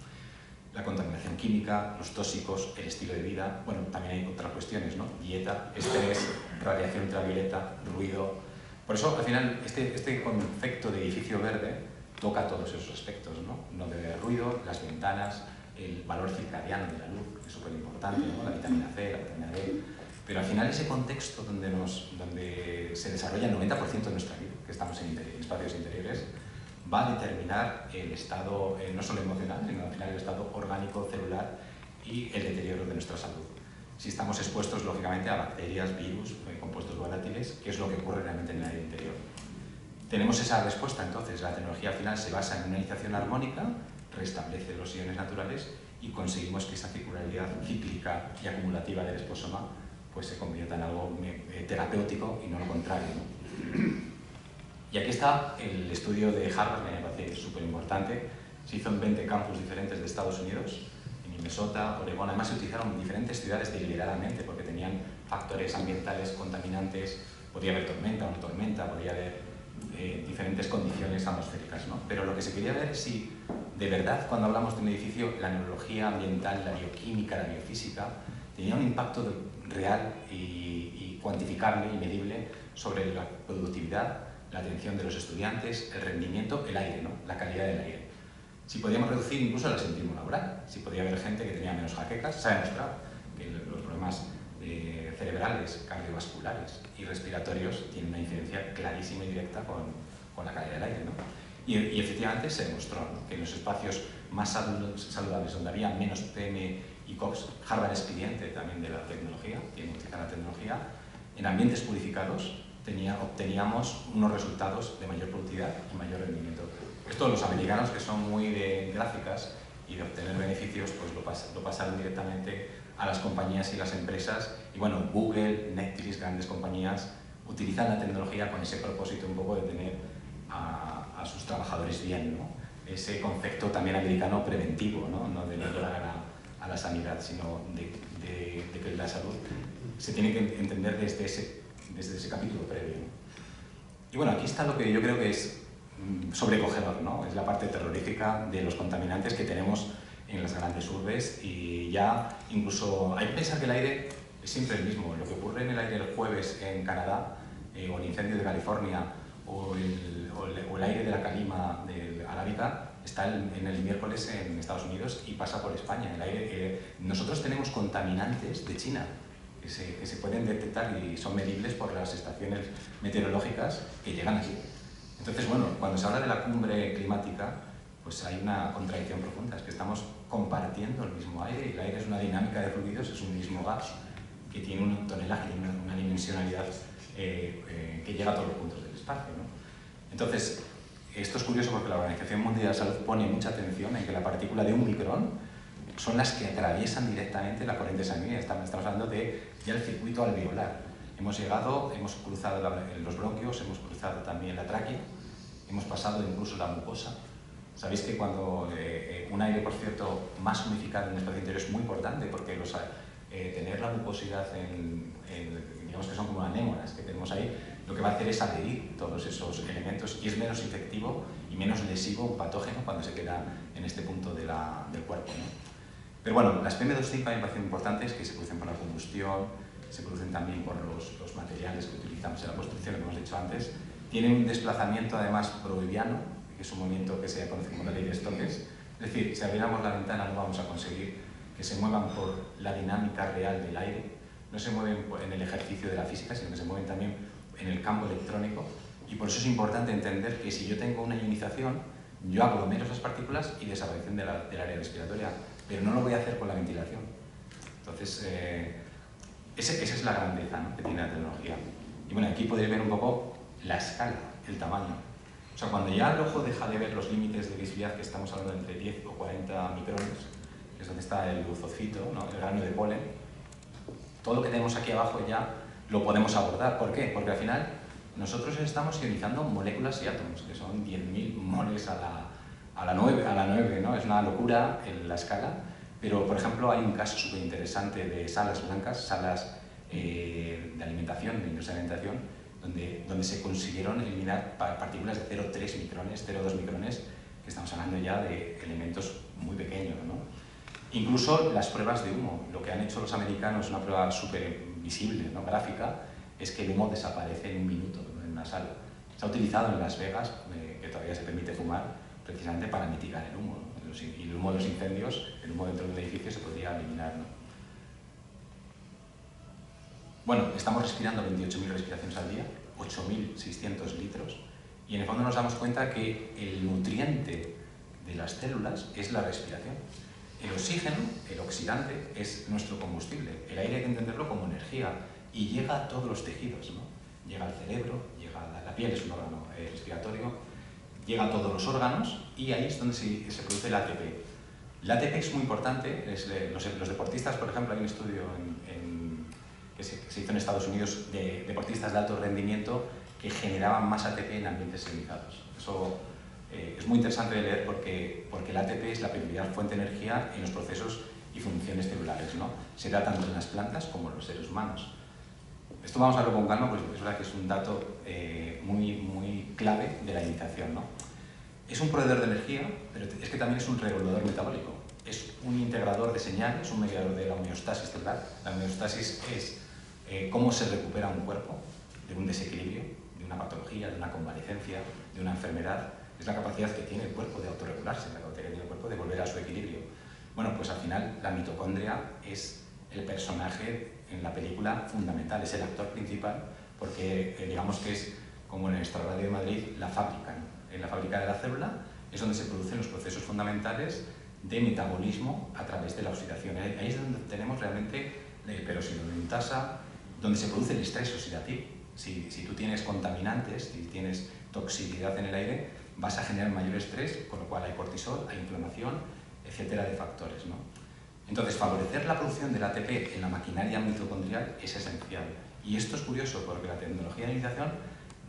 La contaminación química, los tóxicos, el estilo de vida, bueno, también hay otras cuestiones, ¿no? Dieta, estrés, radiación ultravioleta, ruido. Por eso, al final, este concepto de edificio verde toca todos esos aspectos, ¿no? No debe haber ruido, las ventanas, el valor circadiano de la luz, que es súper importante, ¿no? La vitamina C, la vitamina D. Pero al final ese contexto donde se desarrolla el 90% de nuestra vida, que estamos en espacios interiores, va a determinar el estado, no solo emocional, sino al final el estado orgánico, celular y el deterioro de nuestra salud. Si estamos expuestos, lógicamente, a bacterias, virus, compuestos volátiles, ¿qué es lo que ocurre realmente en el aire interior? Tenemos esa respuesta, entonces, la tecnología al final se basa en una ionalización armónica, restablece los iones naturales y conseguimos que esa circularidad cíclica y acumulativa del esposoma pues se convierta en algo terapéutico y no lo contrario, ¿no? Y aquí está el estudio de Harvard, que me parece súper importante. Se hizo en 20 campus diferentes de Estados Unidos, en Minnesota, Oregón. Además, se utilizaron diferentes ciudades deliberadamente porque tenían factores ambientales contaminantes. Podía haber tormenta o no tormenta, podía haber diferentes condiciones atmosféricas, ¿no? Pero lo que se quería ver es si, de verdad, cuando hablamos de un edificio, la neurología ambiental, la bioquímica, la biofísica, tenía un impacto real y cuantificable y medible sobre la productividad, la atención de los estudiantes, el rendimiento, el aire, ¿no?, la calidad del aire. Si podíamos reducir incluso el absentismo laboral, si podía haber gente que tenía menos jaquecas, se ha demostrado que los problemas cerebrales, cardiovasculares y respiratorios tienen una incidencia clarísima y directa con la calidad del aire, ¿no? Y efectivamente se demostró, ¿no?, que en los espacios más saludables, donde había menos PM y COX, Harvard es cliente también de la tecnología, quien utiliza la tecnología, en ambientes purificados obteníamos unos resultados de mayor productividad y mayor rendimiento. Esto los americanos, que son muy de gráficas y de obtener beneficios, pues lo pasaron directamente a las compañías y las empresas. Y bueno, Google, Netflix, grandes compañías, utilizan la tecnología con ese propósito un poco de tener a sus trabajadores bien, ¿no? Ese concepto también americano preventivo, ¿no? No de ayudar a la sanidad, sino de que la salud se tiene que entender desde ese capítulo previo, ¿no? Y bueno, aquí está lo que yo creo que es sobrecogedor, ¿no? Es la parte terrorífica de los contaminantes que tenemos en las grandes urbes, y ya incluso hay que pensar que el aire es siempre el mismo. Lo que ocurre en el aire el jueves en Canadá, o el incendio de California, o el aire de la calima de arábica está en el miércoles en Estados Unidos y pasa por España. Nosotros tenemos contaminantes de China que se pueden detectar y son medibles por las estaciones meteorológicas que llegan aquí. Entonces, bueno, cuando se habla de la cumbre climática, pues hay una contradicción profunda, es que estamos compartiendo el mismo aire, y el aire es una dinámica de fluidos, es un mismo gas que tiene un tonelaje, una dimensionalidad que llega a todos los puntos del espacio, ¿no? Entonces, esto es curioso porque la Organización Mundial de la Salud pone mucha atención en que la partícula de 1 micrón son las que atraviesan directamente la corriente sanguínea. Estamos hablando de ya el circuito alveolar. Hemos cruzado los bronquios, hemos cruzado también la tráquea, hemos pasado incluso la mucosa. Sabéis que cuando un aire, por cierto, más unificado en el espacio interior es muy importante, porque tener la mucosidad digamos que son como anémonas que tenemos ahí, lo que va a hacer es adherir todos esos elementos y es menos infectivo y menos lesivo, un patógeno, cuando se queda en este punto del cuerpo, ¿no? Pero bueno, las PM2,5 a mí me parecen importantes, que se producen por la combustión, se producen también por los materiales que utilizamos en la construcción, que hemos dicho antes. Tienen un desplazamiento además browniano, que es un movimiento que se conoce como la ley de Stokes. Es decir, si abriéramos la ventana no vamos a conseguir que se muevan por la dinámica real del aire, no se mueven en el ejercicio de la física, sino que se mueven también en el campo electrónico, y por eso es importante entender que si yo tengo una ionización, yo aglomero esas partículas y desaparecen del área respiratoria, pero no lo voy a hacer con la ventilación. Entonces, esa es la grandeza, ¿no?, que tiene la tecnología. Y bueno, aquí podéis ver un poco la escala, el tamaño. O sea, cuando ya el ojo deja de ver los límites de visibilidad, que estamos hablando entre 10 o 40 micrones, que es donde está el leucocito, ¿no?, el grano de polen, todo lo que tenemos aquí abajo ya lo podemos abordar. ¿Por qué? Porque al final nosotros estamos ionizando moléculas y átomos, que son 10.000 moles a la 9, ¿no? Es una locura en la escala, pero por ejemplo hay un caso súper interesante de salas blancas, salas de alimentación, de industria de alimentación, donde se consiguieron eliminar partículas de 0,3 micrones, 0,2 micrones, que estamos hablando ya de elementos muy pequeños, ¿no? Incluso las pruebas de humo, lo que han hecho los americanos, una prueba súper visible, ¿no?, gráfica, es que el humo desaparece en 1 minuto en una sala. Se ha utilizado en Las Vegas, que todavía se permite fumar, precisamente para mitigar el humo, ¿no? Y el humo de los incendios, el humo dentro del edificio se podría eliminar, ¿no? Bueno, estamos respirando 28.000 respiraciones al día, 8.600 litros, y en el fondo nos damos cuenta que el nutriente de las células es la respiración. El oxígeno, el oxidante, es nuestro combustible. El aire hay que entenderlo como energía y llega a todos los tejidos, ¿no? Llega al cerebro, llega a la piel, es un órgano respiratorio, llega a todos los órganos y ahí es donde se produce el ATP. El ATP es muy importante, los deportistas, por ejemplo, hay un estudio que se hizo en Estados Unidos de deportistas de alto rendimiento que generaban más ATP en ambientes ionizados. Eso es muy interesante de leer porque el ATP es la principal fuente de energía en los procesos y funciones celulares, ¿no? Se da tanto en las plantas como en los seres humanos. Esto vamos a verlo con calma, pues es verdad que es un dato muy clave de la ionización, ¿no? Es un proveedor de energía, pero es que también es un regulador metabólico. Es un integrador de señales, un mediador de la homeostasis celular. La homeostasis es cómo se recupera un cuerpo de un desequilibrio, de una patología, de una convalecencia, de una enfermedad. Es la capacidad que tiene el cuerpo de autorregularse, la capacidad que tiene el cuerpo de volver a su equilibrio. Bueno, pues al final la mitocondria es el personaje en la película fundamental, es el actor principal, porque digamos que es, como en nuestra radio de Madrid, la fábrica, ¿no? En la fábrica de la célula es donde se producen los procesos fundamentales de metabolismo a través de la oxidación. Ahí es donde tenemos realmente peróxido de nitasa, donde se produce el estrés oxidativo. Si tú tienes contaminantes, si tienes toxicidad en el aire, vas a generar mayor estrés, con lo cual hay cortisol, hay inflamación, etcétera, de factores, ¿no? Entonces, favorecer la producción del ATP en la maquinaria mitocondrial es esencial. Y esto es curioso porque la tecnología de ionización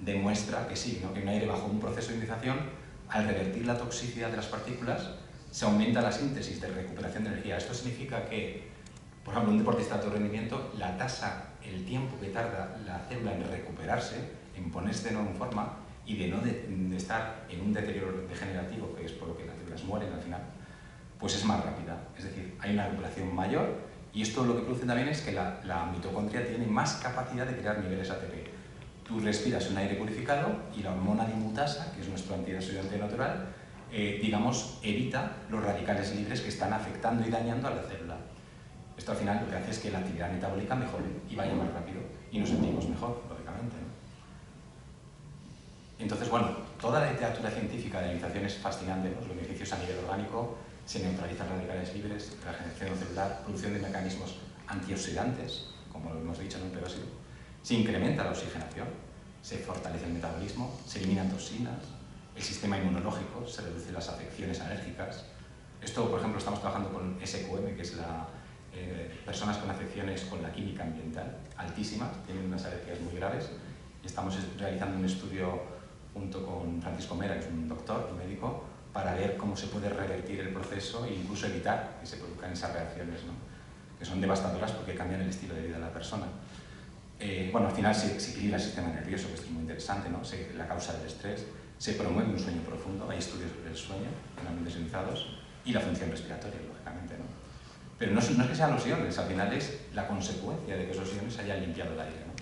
demuestra que sí, ¿no?, que un aire bajo un proceso de ionización, al revertir la toxicidad de las partículas, se aumenta la síntesis de recuperación de energía. Esto significa que, por ejemplo, un deportista de alto rendimiento, la tasa, el tiempo que tarda la célula en recuperarse, en ponerse de nuevo en forma y de no de estar en un deterioro degenerativo, que es por lo que las células mueren al final, pues es más rápida. Es decir, hay una recuperación mayor y esto lo que produce también es que la mitocondria tiene más capacidad de crear niveles ATP. Tú respiras un aire purificado y la hormona dimutasa, que es nuestro antioxidante natural, digamos, evita los radicales libres que están afectando y dañando a la célula. Esto al final lo que hace es que la actividad metabólica mejore y vaya más rápido y nos sentimos mejor, lógicamente, ¿no? Entonces, bueno, toda la literatura científica de alimentación es fascinante, ¿no? Los beneficios a nivel orgánico, se neutralizan radicales libres, regeneración celular, producción de mecanismos antioxidantes, como lo hemos dicho en un peróxido, se incrementa la oxigenación, se fortalece el metabolismo, se eliminan toxinas, el sistema inmunológico, se reducen las afecciones alérgicas. Esto, por ejemplo, estamos trabajando con SQM, que es personas con afecciones con la química ambiental altísimas, tienen unas alergias muy graves, y estamos realizando un estudio junto con Francisco Mera, que es un doctor, un médico, para ver cómo se puede revertir el proceso e incluso evitar que se produzcan esas reacciones, ¿no? Que son devastadoras porque cambian el estilo de vida de la persona. Bueno, al final se equilibra el sistema nervioso, que esto es muy interesante, ¿no? La causa del estrés, se promueve un sueño profundo, hay estudios sobre el sueño en ambientes ionizados, y la función respiratoria, lógicamente, ¿no? Pero no es que sean los iones, al final es la consecuencia de que esos iones hayan limpiado el aire, ¿no?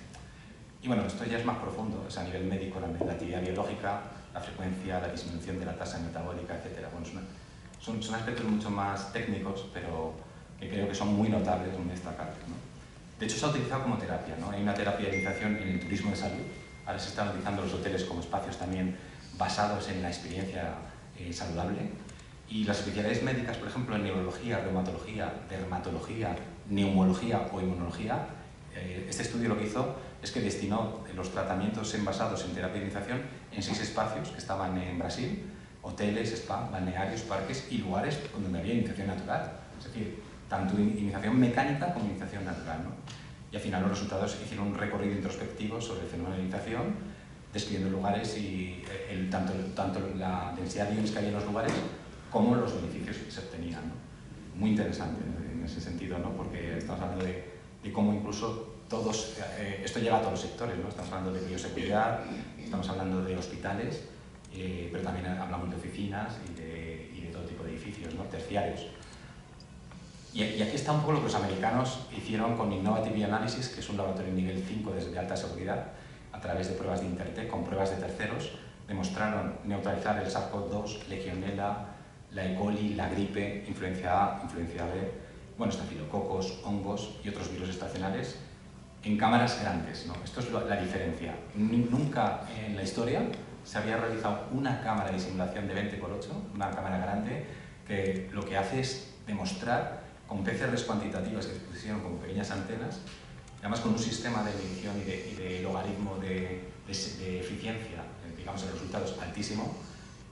Y bueno, esto ya es más profundo, es a nivel médico, la actividad biológica, la frecuencia, la disminución de la tasa metabólica, etc. Bueno, son aspectos mucho más técnicos, pero que creo que son muy notables, muy destacables, ¿no? De hecho, se ha utilizado como terapia, ¿no? Hay una terapia de iniciación en el turismo de salud. Ahora se están utilizando los hoteles como espacios también basados en la experiencia saludable. Y las especialidades médicas, por ejemplo, en neurología, reumatología, dermatología, neumología o inmunología, este estudio lo que hizo es que destinó los tratamientos basados en terapia de iniciación en 6 espacios que estaban en Brasil, hoteles, spa, balnearios, parques y lugares donde había iniciación natural. Es decir, tanto iniciación mecánica como iniciación natural, ¿no? Y al final los resultados hicieron un recorrido introspectivo sobre el fenómeno de iniciación, describiendo lugares y tanto la densidad de iones que había en los lugares como los beneficios que se obtenían, ¿no? Muy interesante, ¿no? En ese sentido, ¿no? Porque estamos hablando de cómo incluso todos, esto llega a todos los sectores, ¿no? Estamos hablando de bioseguridad, estamos hablando de hospitales, pero también hablamos de oficinas y de todo tipo de edificios, ¿no? Terciarios. Y aquí está un poco lo que los americanos hicieron con Innovative Analysis, que es un laboratorio nivel 5 de alta seguridad, a través de pruebas de Intertech, con pruebas de terceros, demostraron neutralizar el SARS-CoV-2, Legionella, la E. coli, la gripe, influencia A, influencia B, bueno, estafilococos, hongos y otros virus estacionales en cámaras grandes, ¿no? Esto es la diferencia. Nunca en la historia se había realizado una cámara de simulación de 20×8, una cámara grande, que lo que hace es demostrar con PCRs cuantitativas que se pusieron como pequeñas antenas, además con un sistema de medición y de logaritmo de eficiencia, digamos, en resultados altísimo,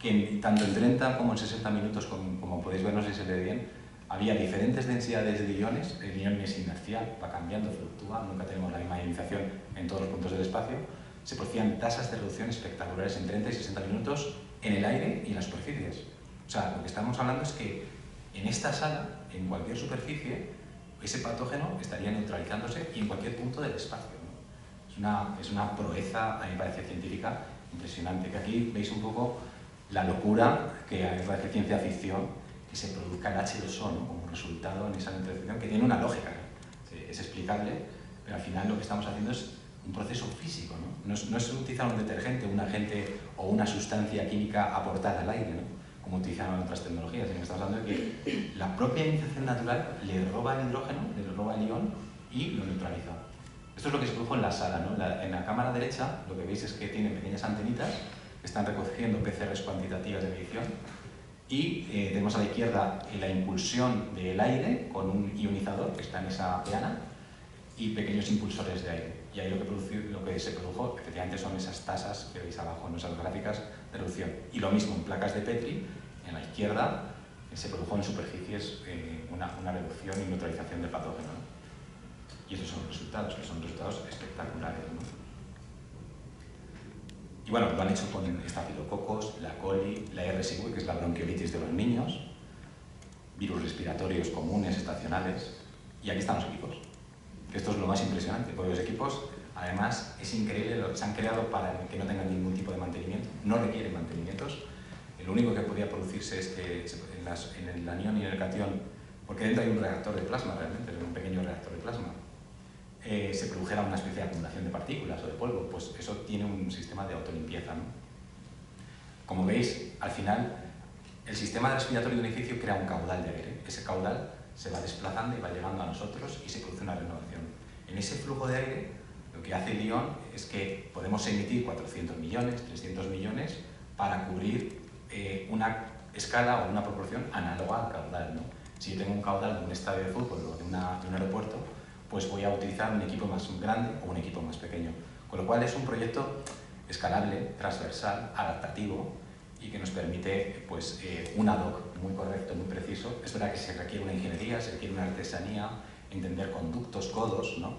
que tanto en 30 como en 60 minutos, como podéis ver, no sé si se ve bien, había diferentes densidades de iones, el ion es inercial, va cambiando, fluctúa, nunca tenemos la misma ionización en todos los puntos del espacio, se producían tasas de reducción espectaculares en 30 y 60 minutos en el aire y en las superficies. O sea, lo que estamos hablando es que en esta sala, en cualquier superficie, ese patógeno estaría neutralizándose y en cualquier punto del espacio, ¿no? Es una proeza, a mí me parece científica, impresionante, que aquí veis un poco la locura que parece ciencia ficción, que se produzca el H2O, ¿no? Como resultado en esa neutralización, que tiene una lógica, ¿no? Es explicable, pero al final lo que estamos haciendo es un proceso físico, ¿no? No es utilizar un detergente, un agente o una sustancia química aportada al aire, ¿no? Como utilizaban otras tecnologías, sino que estamos hablando de que la propia ionización natural le roba el hidrógeno, le roba el ion y lo neutraliza. Esto es lo que se produjo en la sala, ¿no? En la cámara derecha lo que veis es que tiene pequeñas antenitas que están recogiendo PCRs cuantitativas de medición y tenemos a la izquierda la impulsión del aire con un ionizador que está en esa peana y pequeños impulsores de aire. Y ahí lo que se produjo efectivamente son esas tasas que veis abajo en esas gráficas de reducción. Y lo mismo en placas de Petri, en la izquierda, se produjo en superficies una reducción y neutralización del patógeno, ¿no? Y esos son los resultados, que son resultados espectaculares, ¿no? Y bueno, lo han hecho con estafilococos, la coli, la RSV, que es la bronquiolitis de los niños, virus respiratorios comunes, estacionales, y aquí están los equipos. Esto es lo más impresionante, porque los equipos, además, es increíble, se han creado para que no tengan ningún tipo de mantenimiento, no requieren mantenimientos. Lo único que podía producirse es que en el anión y en el catión, porque dentro hay un reactor de plasma realmente, un pequeño reactor de plasma. se produjera una especie de acumulación de partículas o de polvo, pues eso tiene un sistema de autolimpieza, ¿no? Como veis, al final, el sistema respiratorio de un edificio crea un caudal de aire. Ese caudal se va desplazando y va llegando a nosotros y se produce una renovación. En ese flujo de aire, lo que hace Lion es que podemos emitir 400 millones, 300 millones para cubrir una escala o una proporción análoga al caudal, ¿no? Si yo tengo un caudal de un estadio de fútbol o de un aeropuerto, pues voy a utilizar un equipo más grande o un equipo más pequeño. Con lo cual es un proyecto escalable, transversal, adaptativo y que nos permite pues, un ad hoc muy correcto, muy preciso. Es verdad que se requiere una ingeniería, se requiere una artesanía, entender conductos, codos, ¿no?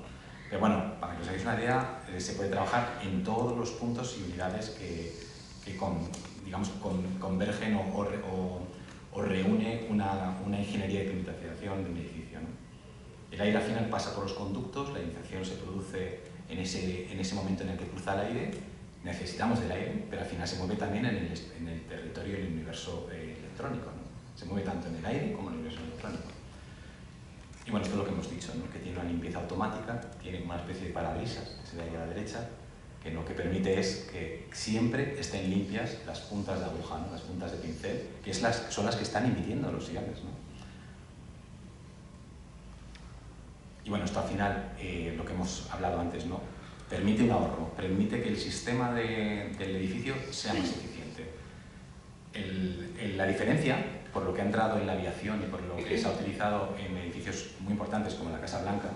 Pero bueno, para que os hagáis una idea, se puede trabajar en todos los puntos y unidades que convergen o reúne una ingeniería de climatización de un edificio, ¿no? El aire al final pasa por los conductos, la ionizzación se produce en ese momento en el que cruza el aire, necesitamos del aire, pero al final se mueve también en el territorio del universo electrónico, ¿no? Se mueve tanto en el aire como en el universo electrónico. Y bueno, esto es lo que hemos dicho, ¿no? Que tiene una limpieza automática, tiene una especie de parabrisas, que se ve ahí a la derecha, que lo que permite es que siempre estén limpias las puntas de aguja, ¿no? Las puntas de pincel, que son las que están emitiendo los iones, ¿no? Y bueno, esto al final, lo que hemos hablado antes, ¿no? Permite un ahorro, permite que el sistema del edificio sea más eficiente. La diferencia, por lo que ha entrado en la aviación y por lo que se ha utilizado en edificios muy importantes como la Casa Blanca,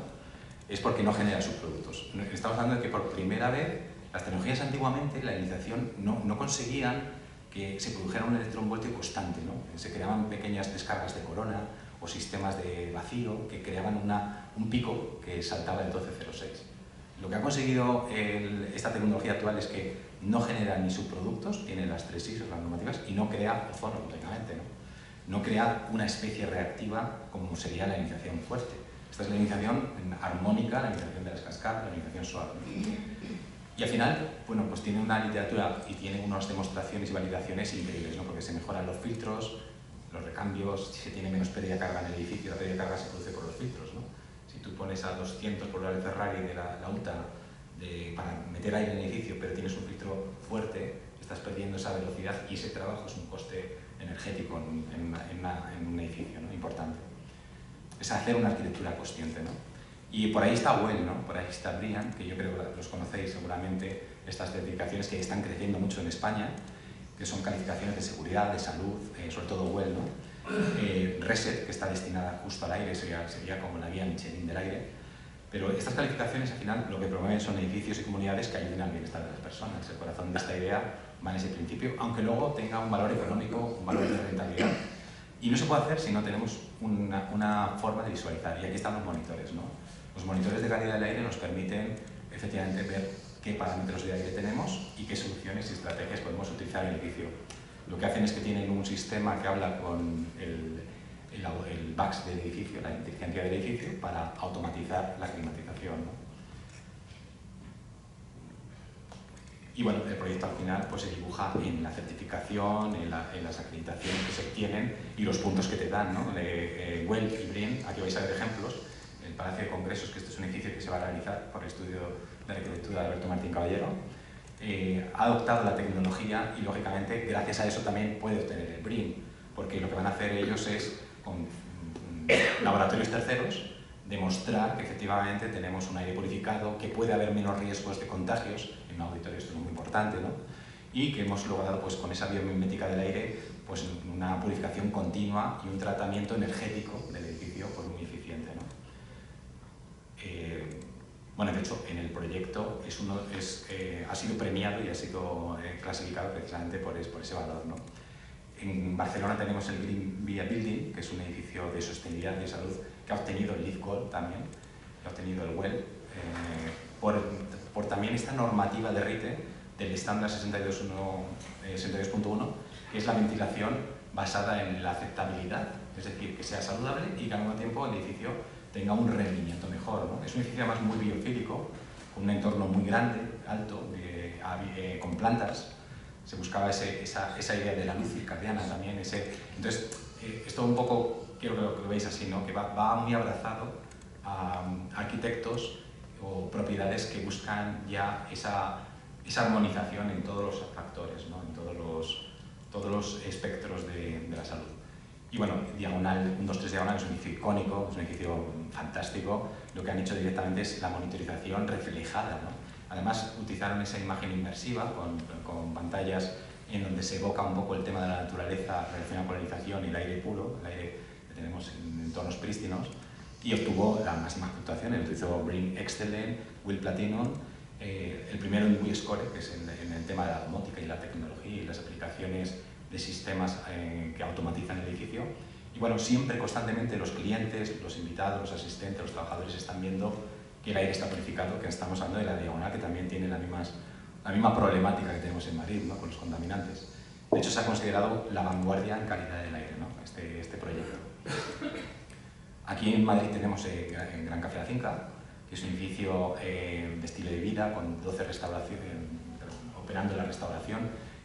es porque no genera subproductos. Estamos hablando de que por primera vez las tecnologías antiguamente, la ionización, no conseguían que se produjera un electronvoltio constante, ¿no? Se creaban pequeñas descargas de corona o sistemas de vacío que creaban un pico que saltaba el 1206. Lo que ha conseguido esta tecnología actual es que no genera ni subproductos, tiene las 3 ISO, las normativas, y no crea ozono completamente, ¿no? No crea una especie reactiva como sería la ionización fuerte. Esta es la ionización armónica, la ionización de las cascadas, la ionización suave. Y al final, bueno, pues tiene una literatura y tiene unas demostraciones y validaciones increíbles, ¿no? Porque se mejoran los filtros, los recambios, si se tiene menos pérdida de carga en el edificio, la pérdida de carga se produce por los filtros, ¿no? Si tú pones a 200 por el Ferrari de la UTA para meter aire en el edificio, pero tienes un filtro fuerte, estás perdiendo esa velocidad y ese trabajo es un coste energético en un edificio, ¿no? Importante. Es hacer una arquitectura consciente, ¿no? Y por ahí está Well, ¿no? Por ahí está Brian, que yo creo que los conocéis seguramente, estas certificaciones que están creciendo mucho en España, que son calificaciones de seguridad, de salud, sobre todo Well, ¿no? Reset, que está destinada justo al aire, sería como la guía Michelin del aire. Pero estas calificaciones al final lo que promueven son edificios y comunidades que ayuden al bienestar de las personas. El corazón de esta idea va en ese principio, aunque luego tenga un valor económico, un valor de rentabilidad. Y no se puede hacer si no tenemos una forma de visualizar. Y aquí están los monitores, ¿no? Los monitores de calidad del aire nos permiten efectivamente ver qué parámetros de aire tenemos y qué soluciones y estrategias podemos utilizar en el edificio. Lo que hacen es que tienen un sistema que habla con el BACS del edificio, la inteligencia del edificio, para automatizar la climatización, ¿no? Y bueno, el proyecto al final pues, se dibuja en la certificación, en las acreditaciones que se obtienen y los puntos que te dan, ¿no? Well y Brian, aquí vais a ver ejemplos. El Palacio de Congresos, que este es un edificio que se va a realizar por el estudio de arquitectura de Alberto Martín Caballero, ha adoptado la tecnología y, lógicamente, gracias a eso también puede obtener el BREEAM, porque lo que van a hacer ellos es, con laboratorios terceros, demostrar que efectivamente tenemos un aire purificado, que puede haber menos riesgos de contagios, en un auditorio esto es muy importante, ¿no? Y que hemos logrado pues, con esa biomimética del aire pues, una purificación continua y un tratamiento energético del edificio pues, muy eficiente, ¿no? Bueno, de hecho, en el proyecto ha sido premiado y ha sido clasificado precisamente por ese valor, ¿no? En Barcelona tenemos el Green Via Building, que es un edificio de sostenibilidad y de salud que ha obtenido el LEED Gold también, que ha obtenido el WELL, por también esta normativa de RITE del estándar 62.1, que es la ventilación basada en la aceptabilidad, es decir, que sea saludable y que al mismo tiempo el edificio tenga un rendimiento mejor, ¿no? Es un edificio además muy biofílico, con un entorno muy grande, alto, con plantas. Se buscaba esa idea de la luz circadiana también. Entonces, esto un poco, quiero que lo veáis así, ¿no? Que va muy abrazado a arquitectos o propiedades que buscan ya esa armonización en todos los factores, ¿no? En todos los espectros de la salud. Y bueno, Diagonal, 123 Diagonal es un edificio icónico, es un edificio fantástico. Lo que han hecho directamente es la monitorización reflejada, ¿no? Además, utilizaron esa imagen inmersiva con pantallas en donde se evoca un poco el tema de la naturaleza relacionado con la ionización y el aire puro, el aire que tenemos en entornos prístinos, y obtuvo las máximas puntuaciones. Utilizó Bring Excellent, Will Platinum, el primero en WiScore, que es en el tema de la domótica y la tecnología y las aplicaciones de sistemas que automatizan el edificio. Y bueno, siempre, constantemente, los clientes, los invitados, los asistentes, los trabajadores están viendo que el aire está purificado, que estamos hablando de la Diagonal, que también tiene la misma problemática que tenemos en Madrid, ¿no? Con los contaminantes. De hecho, se ha considerado la vanguardia en calidad del aire, ¿no? Este proyecto. Aquí en Madrid tenemos en Gran Café La Finca, que es un edificio de estilo de vida con 12 restauraciones, operando la restauración,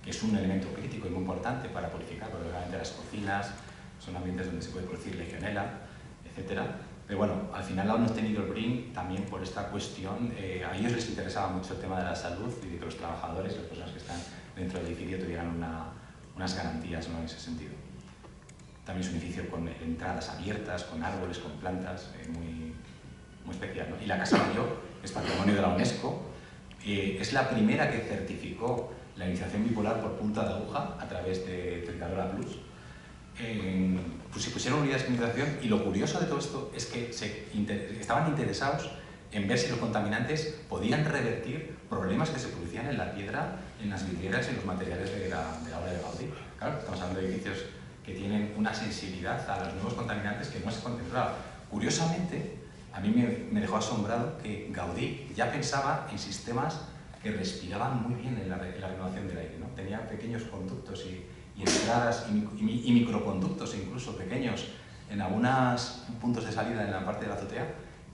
que es un elemento crítico y muy importante para purificar, porque realmente las cocinas son ambientes donde se puede producir legionela, etc. Pero bueno, al final no hemos tenido el BRIN también por esta cuestión. A ellos les interesaba mucho el tema de la salud y de que los trabajadores, las personas que están dentro del edificio, tuvieran unas garantías, ¿no? En ese sentido. También es un edificio con entradas abiertas, con árboles, con plantas, muy especial, ¿no? Y la Casa Mayor es patrimonio de la UNESCO, es la primera que certificó la iniciación bipolar por punta de aguja a través de Cercadora Plus. Pues se pusieron unidades de concentración y lo curioso de todo esto es que estaban interesados en ver si los contaminantes podían revertir problemas que se producían en la piedra, en las vidrieras y en los materiales de la obra de Gaudí. Claro, estamos hablando de edificios que tienen una sensibilidad a los nuevos contaminantes que no se contemplaba. Curiosamente, a mí me dejó asombrado que Gaudí ya pensaba en sistemas que respiraban muy bien en la renovación del aire, ¿no? Tenía pequeños conductos y entradas y microconductos incluso pequeños en algunos puntos de salida en la parte de la azotea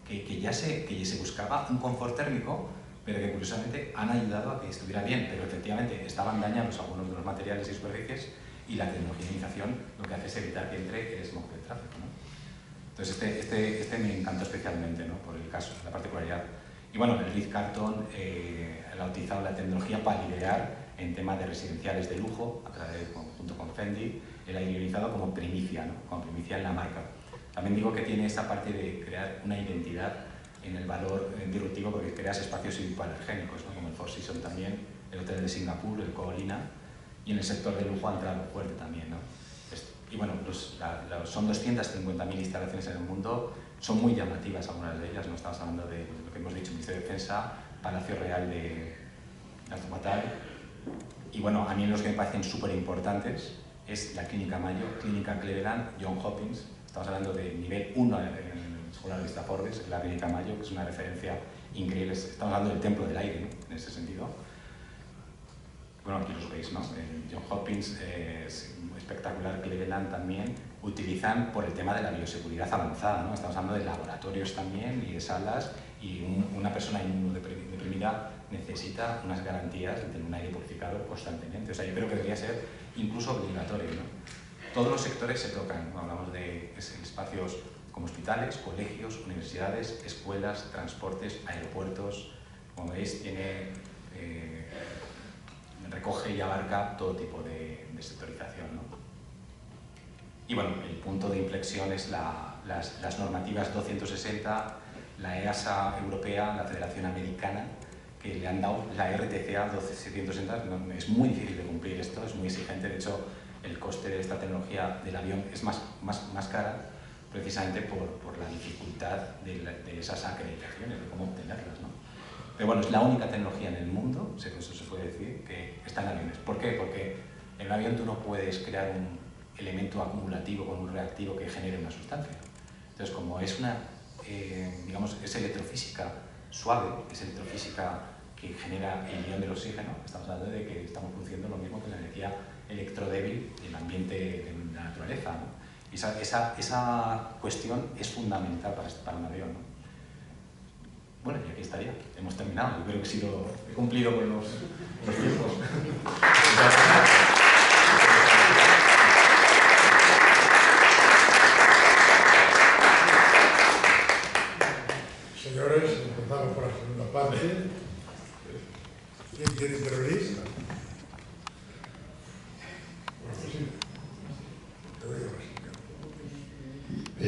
que ya se buscaba un confort térmico, pero que curiosamente han ayudado a que estuviera bien, pero efectivamente estaban dañados algunos de los materiales y superficies, y la tecnologización lo que hace es evitar que entre el smog del tráfico, ¿no? Entonces este me encantó especialmente, ¿no? Por el caso, la particularidad. Y bueno, el Ritz-Carlton ha utilizado la tecnología para liderar en temas de residenciales de lujo, junto con Fendi, él ha ionizado como primicia, ¿no? Como primicia en la marca. También digo que tiene esta parte de crear una identidad en el valor disruptivo, porque creas espacios hipoalergénicos, ¿no? Como el Four Seasons también, el Hotel de Singapur, el Koolina, y en el sector de lujo ha entrado fuerte también, ¿no? Y bueno, son 250.000 instalaciones en el mundo, son muy llamativas algunas de ellas, no estamos hablando de lo que hemos dicho, Ministerio de Defensa, Palacio Real de Azumatal, y bueno, a mí los que me parecen súper importantes es la Clínica Mayo, Clínica Cleveland, Johns Hopkins, estamos hablando de nivel 1 en el Escolar de Vista Forbes, la Clínica Mayo, que es una referencia increíble, estamos hablando del templo del aire, ¿no? En ese sentido. Bueno, aquí los veis, ¿no? Johns Hopkins es espectacular, Cleveland también, utilizan por el tema de la bioseguridad avanzada, ¿no? Estamos hablando de laboratorios también y de salas, y una persona inmunodeprimida necesita unas garantías de tener un aire purificado constantemente. O sea, yo creo que debería ser incluso obligatorio, ¿no? Todos los sectores se tocan, ¿no? Hablamos de espacios como hospitales, colegios, universidades, escuelas, transportes, aeropuertos. Como veis, recoge y abarca todo tipo de sectorización, ¿no? Y bueno, el punto de inflexión es las normativas 260, la EASA europea, la Federación Americana, que le han dado la RTCA 12760. Es muy difícil de cumplir esto, es muy exigente. De hecho, el coste de esta tecnología del avión es más cara, precisamente por la dificultad de esas acreditaciones, de cómo obtenerlas, ¿no? Pero bueno, es la única tecnología en el mundo, eso se puede decir, que está en aviones. ¿Por qué? Porque en un avión tú no puedes crear un elemento acumulativo con un reactivo que genere una sustancia. Entonces, como es es electrofísica suave, es electrofísica que genera el ion del oxígeno, estamos hablando de que estamos produciendo lo mismo que la energía electrodébil del ambiente de la naturaleza, ¿no? Y esa cuestión es fundamental para un avión, ¿no? Bueno, y aquí estaría, hemos terminado. Yo creo que he cumplido con los tiempos. Señores, empezamos por aquí.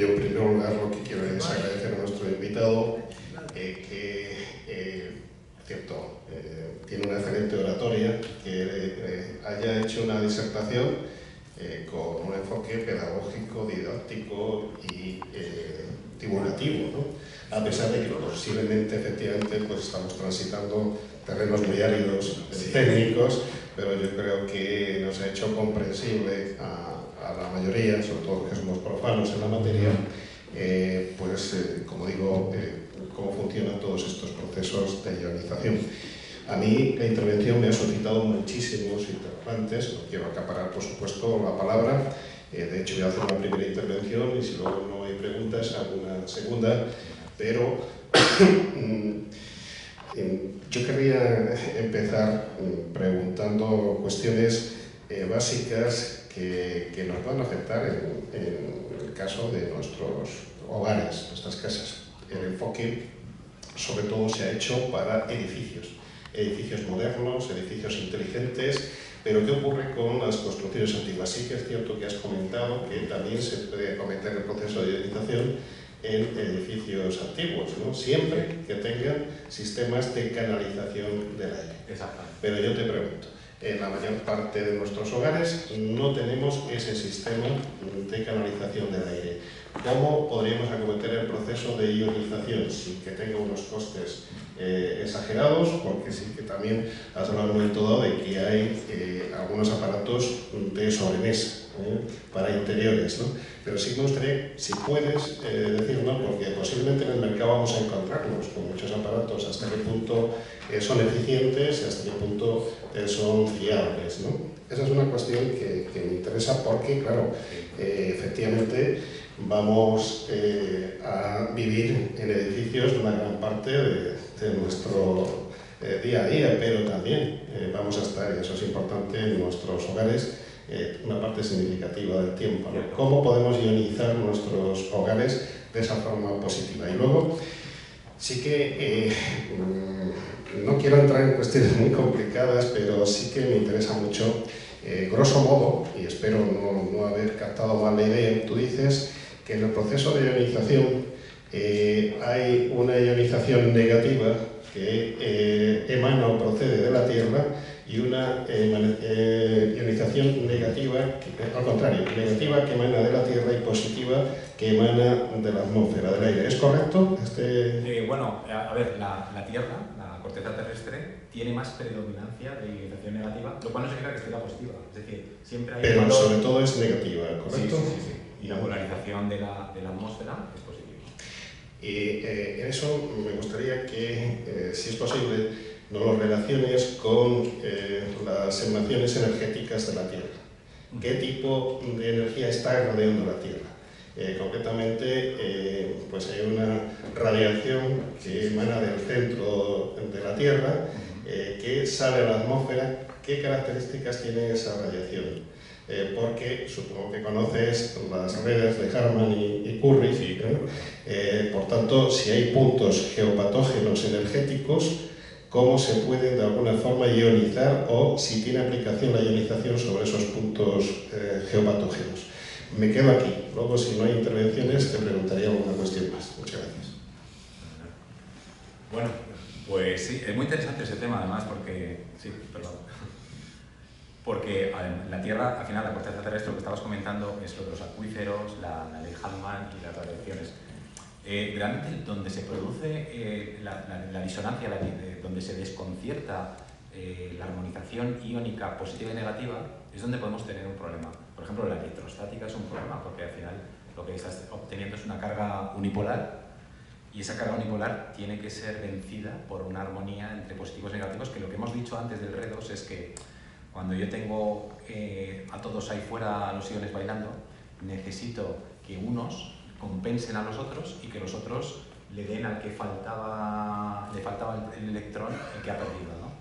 yo en primer lugar lo que quiero es agradecer a nuestro invitado cierto, tiene una excelente oratoria, que haya hecho una disertación con un enfoque pedagógico, didáctico y divulgativo, ¿no? A pesar de que posiblemente, efectivamente, pues estamos transitando terrenos muy áridos, técnicos, pero yo creo que nos ha hecho comprensible a la mayoría, sobre todo los que somos profanos en la materia, como digo, cómo funcionan todos estos procesos de ionización. A mí la intervención me ha suscitado muchísimos interrogantes, no quiero acaparar por supuesto la palabra, de hecho voy a hacer una primera intervención y si luego no hay preguntas hago una segunda, pero yo querría empezar preguntando cuestiones básicas que nos van a afectar en el caso de nuestros hogares, nuestras casas. El enfoque sobre todo se ha hecho para edificios modernos, edificios inteligentes, pero ¿qué ocurre con las construcciones antiguas? Sí que es cierto que has comentado que también se puede cometer el proceso de ionización en edificios antiguos, ¿no? Siempre que tengan sistemas de canalización del aire. Exactamente. Pero yo te pregunto, en la mayor parte de nuestros hogares no tenemos ese sistema de canalización del aire. ¿Cómo podríamos acometer el proceso de ionización sin que tenga unos costes exagerados? Porque sí que también has hablado en un momento dado de que hay algunos aparatos de sobremesa para interiores, ¿no? Pero sí me gustaría, si puedes decirnos, porque posiblemente en el mercado vamos a encontrarnos con muchos aparatos, hasta qué punto son eficientes y hasta qué punto son fiables, ¿no? Esa es una cuestión que me interesa porque, claro, efectivamente vamos a vivir en edificios una gran parte de nuestro día a día, pero también vamos a estar, y eso es importante, en nuestros hogares una parte significativa del tiempo, ¿no? ¿Cómo podemos ionizar nuestros hogares de esa forma positiva? Y luego, sí que no quiero entrar en cuestiones muy complicadas, pero sí que me interesa mucho, grosso modo, y espero no haber captado mal la idea, tú dices que en el proceso de ionización hay una ionización negativa que emana o procede de la Tierra y una ionización negativa, al contrario, negativa que emana de la Tierra y positiva que emana de la atmósfera, del aire. ¿Es correcto? Bueno, a ver, la Tierra, la corteza terrestre, tiene más predominancia de ionización negativa, lo cual no significa que esté la positiva. Es decir, siempre hay pero sobre todo es negativa, ¿correcto? Sí. Y la polarización de la atmósfera es positiva. Y en eso me gustaría que, si es posible, nos lo relaciones con las emanaciones energéticas de la Tierra. ¿Qué tipo de energía está rodeando la Tierra? Concretamente, pues hay una radiación que emana del centro de la Tierra, que sale a la atmósfera. ¿Qué características tiene esa radiación? Porque supongo que conoces las redes de Harman y Curry. Sí, claro. Por tanto, si hay puntos geopatógenos energéticos, ¿cómo se pueden de alguna forma ionizar o si tiene aplicación la ionización sobre esos puntos geopatógenos? Me quedo aquí. Luego, si no hay intervenciones, te preguntaría alguna cuestión más. Muchas gracias. Bueno, pues sí, es muy interesante ese tema además porque... Sí, perdón. Porque la Tierra, al final, la corteza terrestre, lo que estabas comentando, es lo de los acuíferos, la ley Harman y las radiaciones. Realmente, donde se produce la disonancia, donde se desconcierta la armonización iónica positiva y negativa, es donde podemos tener un problema. Por ejemplo, la electrostática es un problema, porque al final lo que estás obteniendo es una carga unipolar, y esa carga unipolar tiene que ser vencida por una armonía entre positivos y negativos, que lo que hemos dicho antes del redox es que cuando yo tengo a todos ahí fuera los iones bailando, necesito que unos compensen a los otros y que los otros le den al que le faltaba el electrón, el que ha perdido, ¿no?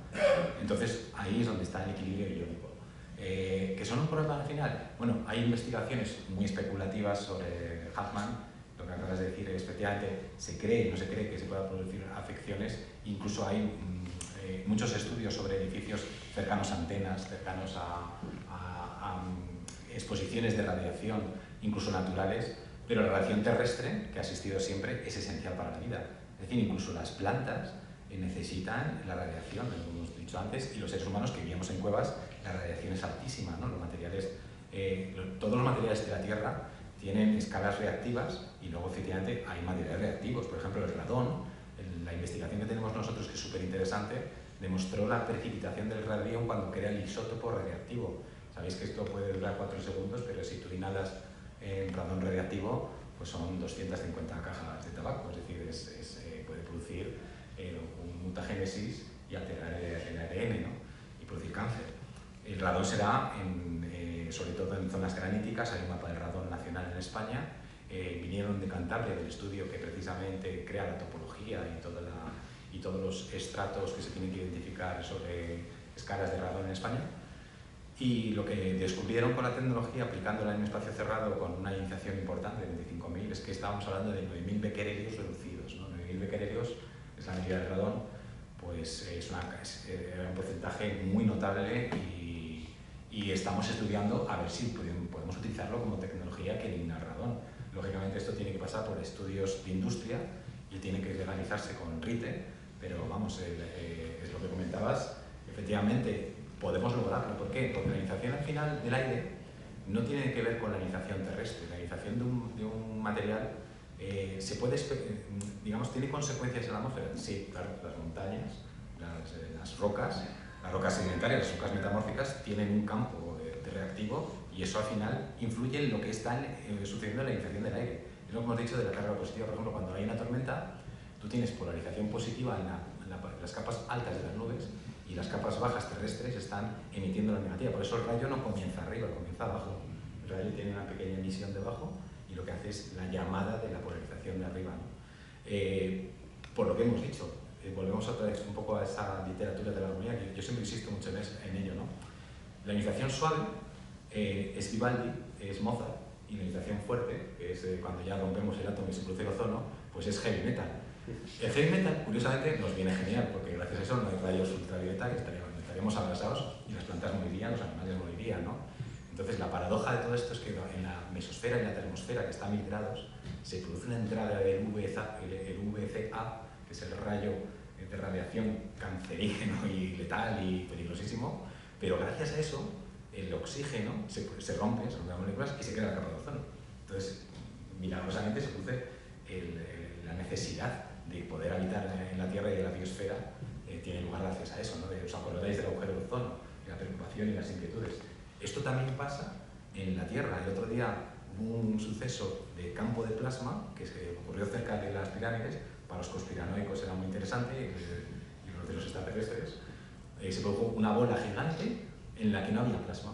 Entonces ahí es donde está el equilibrio iónico. ¿Que son un problema al final? Bueno, hay investigaciones muy especulativas sobre Hartmann. Lo que acabas de decir, efectivamente, se cree, no se cree que se pueda producir afecciones. Incluso hay muchos estudios sobre edificios cercanos a antenas, cercanos a exposiciones de radiación, incluso naturales, Pero la radiación terrestre, que ha existido siempre, es esencial para la vida. Es decir, incluso las plantas necesitan la radiación, como hemos dicho antes, y los seres humanos que vivimos en cuevas, la radiación es altísima, ¿no? Los materiales, todos los materiales de la Tierra tienen escalas reactivas y luego efectivamente hay materiales reactivos. Por ejemplo, el radón, la investigación que tenemos nosotros, que es súper interesante, demostró la precipitación del radión cuando crea el isótopo radiactivo. Sabéis que esto puede durar 4 segundos, pero si tú inhalas radón radiactivo, pues son 250 cajas de tabaco, es decir, puede producir mutagénesis y alterar el ADN, ¿no? Y producir cáncer. El radón será, sobre todo en zonas graníticas, hay un mapa del radón nacional en España, vinieron de Cantabria, del estudio que precisamente crea la topología y todos los estratos que se tienen que identificar sobre escalas de radón en España. Y lo que descubrieron con la tecnología, aplicándola en un espacio cerrado con una iniciación importante de 25.000, es que estábamos hablando de 9.000 becquerelios reducidos, ¿no? 9.000 becquerelios es la medida del radón, pues era un porcentaje muy notable y estamos estudiando a ver si podemos utilizarlo como tecnología que elimina el radón. Lógicamente esto tiene que pasar por estudios de industria y tiene que organizarse con RITE, pero vamos, es lo que comentabas, efectivamente podemos lograrlo. ¿Por qué? Porque la ionización al final del aire no tiene que ver con la ionización terrestre. La ionización de un material tiene consecuencias en la atmósfera. Sí, claro, las montañas, las rocas sedimentarias, las rocas metamórficas tienen un campo de reactivo y eso al final influye en lo que está sucediendo en la ionización del aire. Es lo que hemos dicho de la carga positiva. Por ejemplo, cuando hay una tormenta, tú tienes polarización positiva en las capas altas de las nubes y las capas bajas terrestres están emitiendo la negativa. Por eso el rayo no comienza arriba, comienza abajo. El rayo tiene una pequeña emisión debajo y lo que hace es la llamada de la polarización de arriba, ¿no? Por lo que hemos dicho, volvemos otra vez un poco a esa literatura de la armonía, que yo siempre insisto mucho en ello, ¿no? La ionización suave es Vivaldi, es Mozart, y la ionización fuerte, que es cuando ya rompemos el átomo y se produce el ozono, pues es heavy metal. El heavy metal, curiosamente, nos viene genial, porque gracias a eso no hay rayos ultravioleta, que estaríamos abrasados y las plantas morirían, los animales morirían, ¿no? Entonces, la paradoja de todo esto es que en la mesosfera y en la termosfera, que está a 1000 grados, se produce una entrada del VCA, que es el rayo de radiación cancerígeno y letal y peligrosísimo, pero gracias a eso, el oxígeno se rompe las moléculas y se queda la capa de ozono. Entonces, milagrosamente se produce la necesidad de poder habitar en la Tierra y en la biosfera tiene lugar gracias a eso, ¿no? ¿Os acordáis del agujero de ozono, de la preocupación y las inquietudes? Esto también pasa en la Tierra. El otro día hubo un suceso de campo de plasma que se ocurrió cerca de las pirámides. Para los conspiranoicos era muy interesante y los de los extraterrestres. Se produjo una bola gigante en la que no había plasma.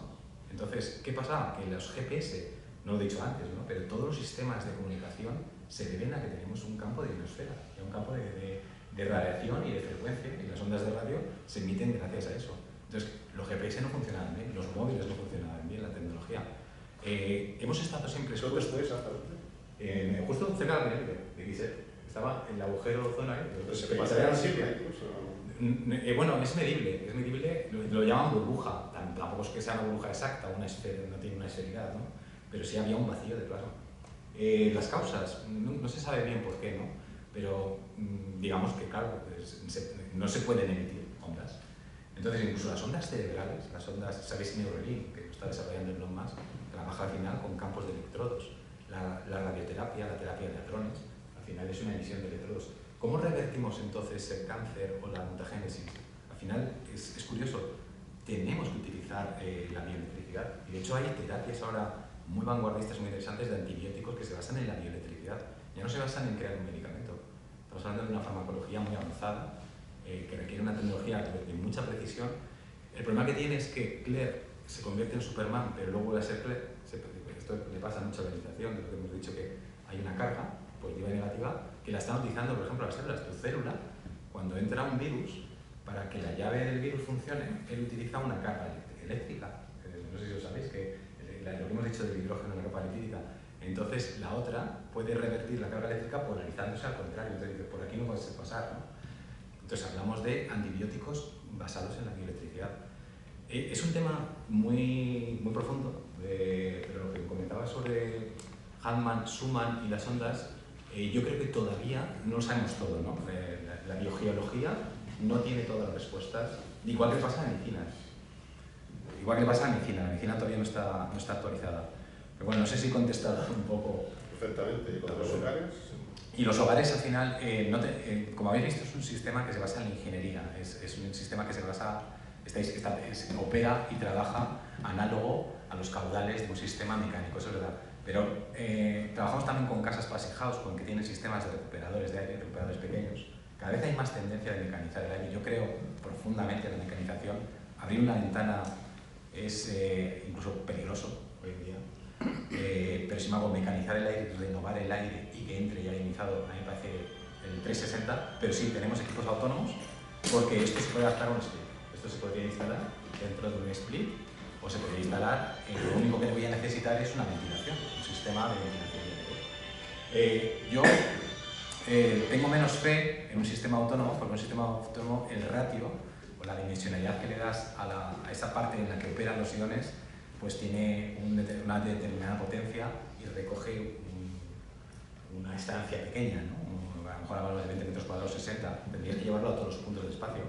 Entonces, ¿qué pasaba? Que los GPS, no lo he dicho antes, ¿no? Pero todos los sistemas de comunicación se deben a que tenemos un campo de ionosfera, un campo de radiación y de frecuencia, y las ondas de radio se emiten gracias a eso. Entonces, los GPS no funcionaban bien, los móviles no funcionaban bien, la tecnología. Hemos estado siempre expuestos. ¿Dónde estoy exactamente? Justo cerca de la pirámide de Gizeh. Estaba el agujero de ozono ahí. ¿Se pasaría siempre? Bueno, es medible, lo llaman burbuja. Tampoco es que sea una burbuja exacta, una esfera, no tiene una esferidad, ¿no? Pero sí había un vacío de plasma. Las causas, no se sabe bien por qué, ¿no? Pero digamos que, claro, no se pueden emitir ondas. Entonces, incluso las ondas cerebrales, las ondas, sabéis, Neuralink, que está desarrollando Elon Musk, trabaja al final con campos de electrodos. La radioterapia, la terapia de electrones, al final es una emisión de electrodos. ¿Cómo revertimos entonces el cáncer o la mutagénesis? Al final es curioso, tenemos que utilizar la bioelectricidad. Y de hecho hay terapias ahora muy vanguardistas, muy interesantes de antibióticos que se basan en la bioelectricidad. Ya no se basan en crear un medicamento. Estamos hablando de una farmacología muy avanzada que requiere una tecnología de mucha precisión. El problema que tiene es que Claire se convierte en Superman, pero luego vuelve a ser Claire. Esto le pasa mucho a la organización, de lo que hemos dicho, que hay una carga positiva y negativa que la están utilizando, por ejemplo, las células. Tu célula, cuando entra un virus, para que la llave del virus funcione, él utiliza una carga eléctrica. No sé si os sabéis que lo que hemos dicho del hidrógeno en la capa lipídica. Entonces, la otra puede revertir la carga eléctrica polarizándose al contrario. Entonces, por aquí no puede pasar, ¿no? Entonces, hablamos de antibióticos basados en la bioelectricidad. Es un tema muy profundo, pero lo que comentaba sobre Hartmann, Schumann y las ondas, yo creo que todavía no lo sabemos todo, ¿no? La biogeología no tiene todas las respuestas, igual que pasa en medicina. Igual que pasa en medicina, la medicina todavía no está actualizada. Pero bueno, no sé si he contestado un poco. Perfectamente. ¿Y con los hogares? Y los hogares, al final, como habéis visto, es un sistema que se basa en la ingeniería. Es un sistema que se basa, opera y trabaja análogo a los caudales de un sistema mecánico, eso es verdad. Pero trabajamos también con casas passive house, con que tienen sistemas de recuperadores de aire, recuperadores pequeños. Cada vez hay más tendencia de mecanizar el aire. Yo creo profundamente en la mecanización. Abrir una ventana es incluso peligroso hoy en día. Pero sin embargo, mecanizar el aire, renovar el aire y que entre ya ionizado, a mí me parece el 360, pero sí, tenemos equipos autónomos, porque esto se puede adaptar a un split. Esto se podría instalar dentro de un split, o se podría instalar, lo único que voy a necesitar es una ventilación, un sistema de ventilación de aire. Yo tengo menos fe en un sistema autónomo, porque un sistema autónomo, el ratio, o la dimensionalidad que le das a esa parte en la que operan los iones, pues tiene una determinada potencia y recoge una estancia pequeña, ¿no? A lo mejor hablamos de 20 metros cuadrados, 60, tendrías que llevarlo a todos los puntos del espacio,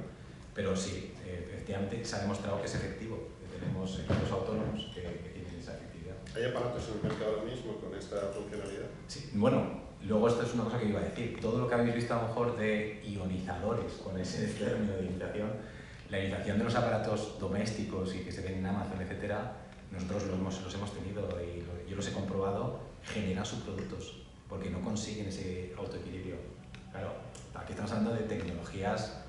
pero sí, efectivamente se ha demostrado que es efectivo, que tenemos equipos autónomos que tienen esa efectividad. ¿Hay aparatos en el mercado ahora mismo con esta funcionalidad? Sí, bueno, luego esto es una cosa que iba a decir, todo lo que habéis visto a lo mejor de ionizadores, con ese término de ionización, la ionización de los aparatos domésticos y que se ven en Amazon, etcétera, nosotros los hemos tenido y yo los he comprobado, generan subproductos porque no consiguen ese autoequilibrio. Claro, aquí estamos hablando de tecnologías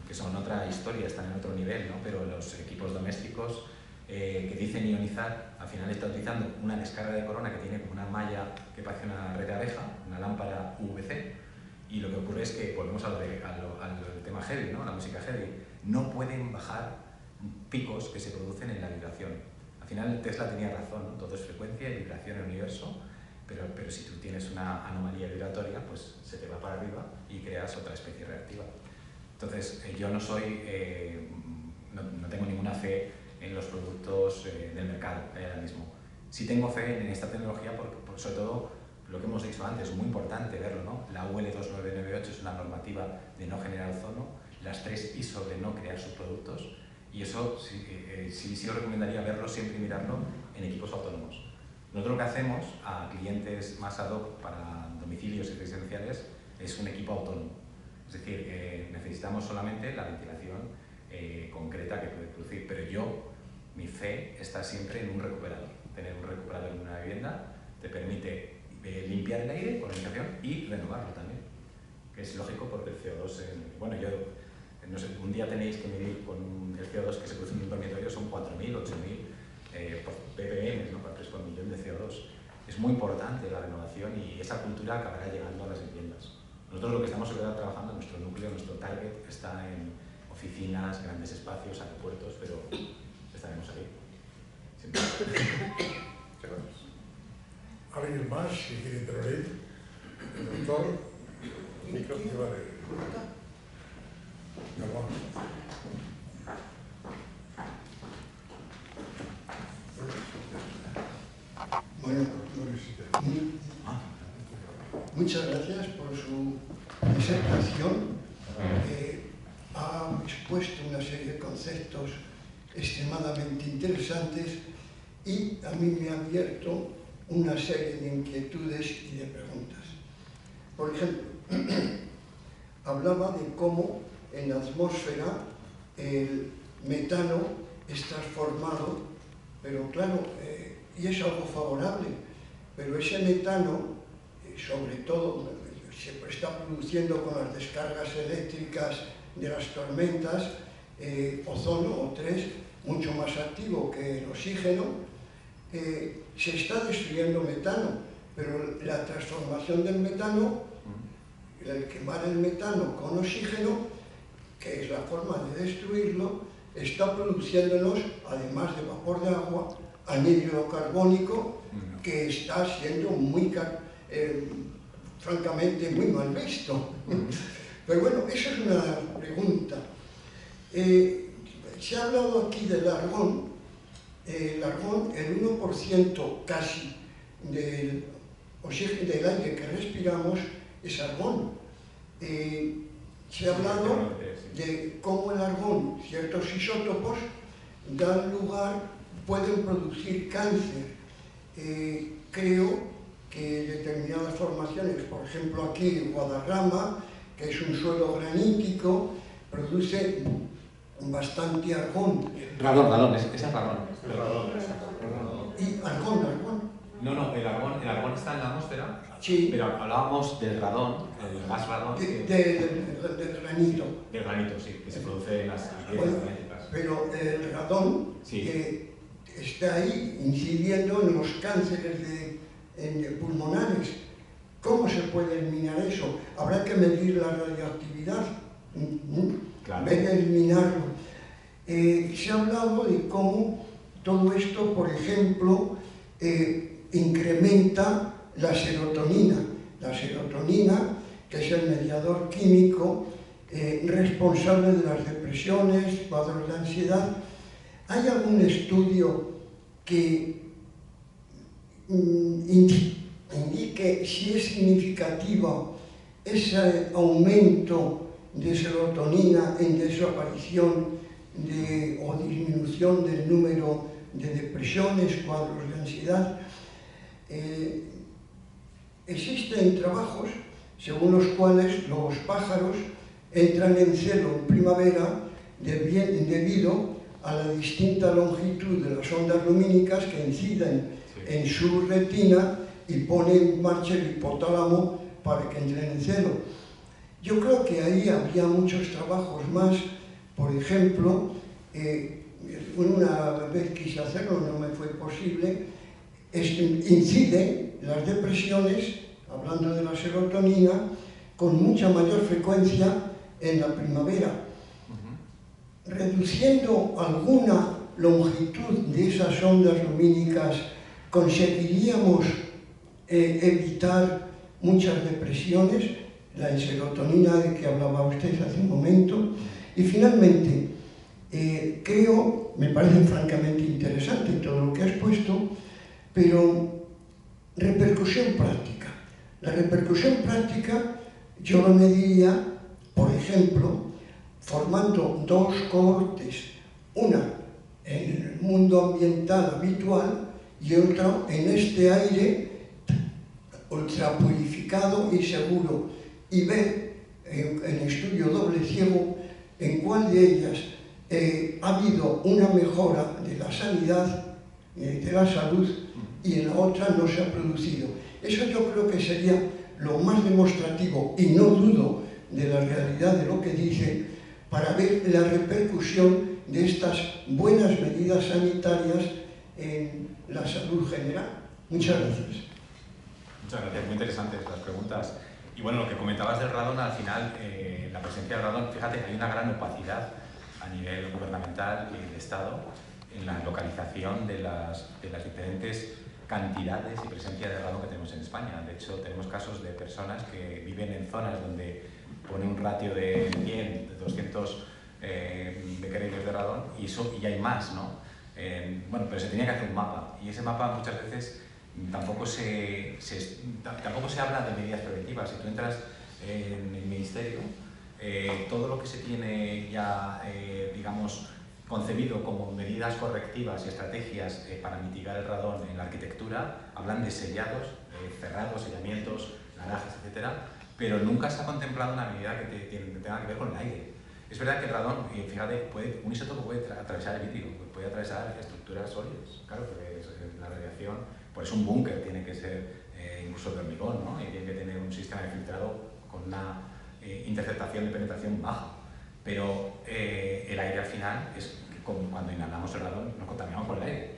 que son otra historia, están en otro nivel, ¿no? Pero los equipos domésticos que dicen ionizar, al final está utilizando una descarga de corona que tiene como una malla que parece una red de abeja, una lámpara UVC, y lo que ocurre es que, volvemos al tema heavy, ¿no? La música heavy, no pueden bajar picos que se producen en la vibración. Al final Tesla tenía razón, ¿no? Todo es frecuencia y vibración en el universo, pero si tú tienes una anomalía vibratoria, pues se te va para arriba y creas otra especie reactiva. Entonces, yo no soy, no tengo ninguna fe en los productos del mercado ahora mismo. Sí tengo fe en esta tecnología, sobre todo lo que hemos dicho antes, es muy importante verlo, ¿no? La UL 2998 es una normativa de no generar ozono, las 3 ISO de no crear subproductos, y eso sí os recomendaría verlo siempre y mirarlo en equipos autónomos. Nosotros lo que hacemos a clientes más ad hoc para domicilios y residenciales es un equipo autónomo. Es decir, necesitamos solamente la ventilación concreta que puede producir, pero mi fe está siempre en un recuperador. Tener un recuperador en una vivienda te permite limpiar el aire con la ventilación y renovarlo también, que es lógico porque el CO2, bueno, no sé, un día tenéis que medir con el CO2 que se produce en un dormitorio, son 4.000, 8.000 ppm, ¿no? Partes por millón de CO2. Es muy importante la renovación y esa cultura acabará llegando a las viviendas. Nosotros lo que estamos trabajando, nuestro núcleo, nuestro target, está en oficinas, grandes espacios, aeropuertos, pero estaremos ahí. Siempre. ¿Alguien más que quiere intervenir? El doctor. Micro. Bueno, muchas gracias por su presentación. Ha expuesto una serie de conceptos extremadamente interesantes y a mí me ha abierto una serie de inquietudes y de preguntas. Por ejemplo, hablaba de cómo en la atmósfera el metano es transformado, pero claro, y es algo favorable, pero ese metano, sobre todo, se está produciendo con las descargas eléctricas de las tormentas, ozono, O3, mucho más activo que el oxígeno, se está destruyendo metano, pero la transformación del metano, el quemar el metano con oxígeno, que es la forma de destruirlo, está produciéndonos, además de vapor de agua, anhídrido carbónico, que está siendo francamente muy mal visto. Pero bueno, esa es una pregunta. Se ha hablado aquí del argón. El argón, el 1% casi del oxígeno del aire que respiramos es argón. Se ha hablado de cómo el argón, ciertos isótopos, dan lugar, pueden producir cáncer. Creo que determinadas formaciones, por ejemplo aquí en Guadarrama, que es un suelo granítico, produce bastante argón. Radón, ese es radón. Y argón. No, el argón está en la atmósfera, Sí. pero hablábamos del radón, el gas radón. Del granito. Del granito, sí, que se produce en las Bueno, piedras magnéticas. pero el radón Sí. que está ahí incidiendo en los cánceres pulmonares. ¿Cómo se puede eliminar eso? Habrá que medir la radioactividad, Claro. ver eliminarlo. Se ha hablado de cómo todo esto, por ejemplo, incrementa la serotonina. La serotonina, que es el mediador químico responsable de las depresiones, cuadros de ansiedad. ¿Hay algún estudio que indique si es significativo ese aumento de serotonina en desaparición o disminución del número de depresiones, cuadros de ansiedad? Existen trabajos según los cuales los pájaros entran en celo en primavera debido a la distinta longitud de las ondas lumínicas que inciden en su retina y pone en marcha el hipotálamo para que entren en celo. Yo creo que ahí habría muchos trabajos más. Por ejemplo, una vez quise hacerlo, no me fue posible, incide las depresiones, hablando de la serotonina, con mucha mayor frecuencia en la primavera. Reduciendo alguna longitud de esas ondas lumínicas, conseguiríamos evitar muchas depresiones, la serotonina de que hablaba usted hace un momento. Y finalmente, me parece francamente interesante todo lo que has puesto, pero repercusión práctica. La repercusión práctica yo lo mediría, por ejemplo, formando dos cohortes, una en el mundo ambiental habitual y otra en este aire ultrapurificado y seguro, y ver en estudio doble ciego en cuál de ellas ha habido una mejora de la sanidad, de la salud, y en la otra no se ha producido. Eso yo creo que sería lo más demostrativo, y no dudo de la realidad de lo que dice, para ver la repercusión de estas buenas medidas sanitarias en la salud general. Muchas gracias. Muchas gracias, muy interesantes las preguntas. Y bueno, lo que comentabas del radón, al final, la presencia del radón, fíjate, hay una gran opacidad a nivel gubernamental y de Estado en la localización de las diferentes cantidades y presencia de radón que tenemos en España. De hecho, tenemos casos de personas que viven en zonas donde pone un ratio de 100, de 200 becquereles de radón y hay más, ¿no? Bueno, pero se tenía que hacer un mapa, y ese mapa muchas veces tampoco se habla de medidas preventivas. Si tú entras en el Ministerio, todo lo que se tiene ya, digamos, concebido como medidas correctivas y estrategias para mitigar el radón en la arquitectura, hablan de sellados, cerrados, sellamientos, garajes, etcétera, pero nunca se ha contemplado una medida que tenga que ver con el aire. Es verdad que el radón, fíjate, un isótopo puede atravesar el vidrio, puede atravesar estructuras sólidas, claro, porque la radiación, por eso un búnker tiene que ser incluso de hormigón, ¿no? Y tiene que tener un sistema de filtrado con una interceptación de penetración baja. Pero el aire al final es como cuando inhalamos el radón, nos contaminamos con el aire.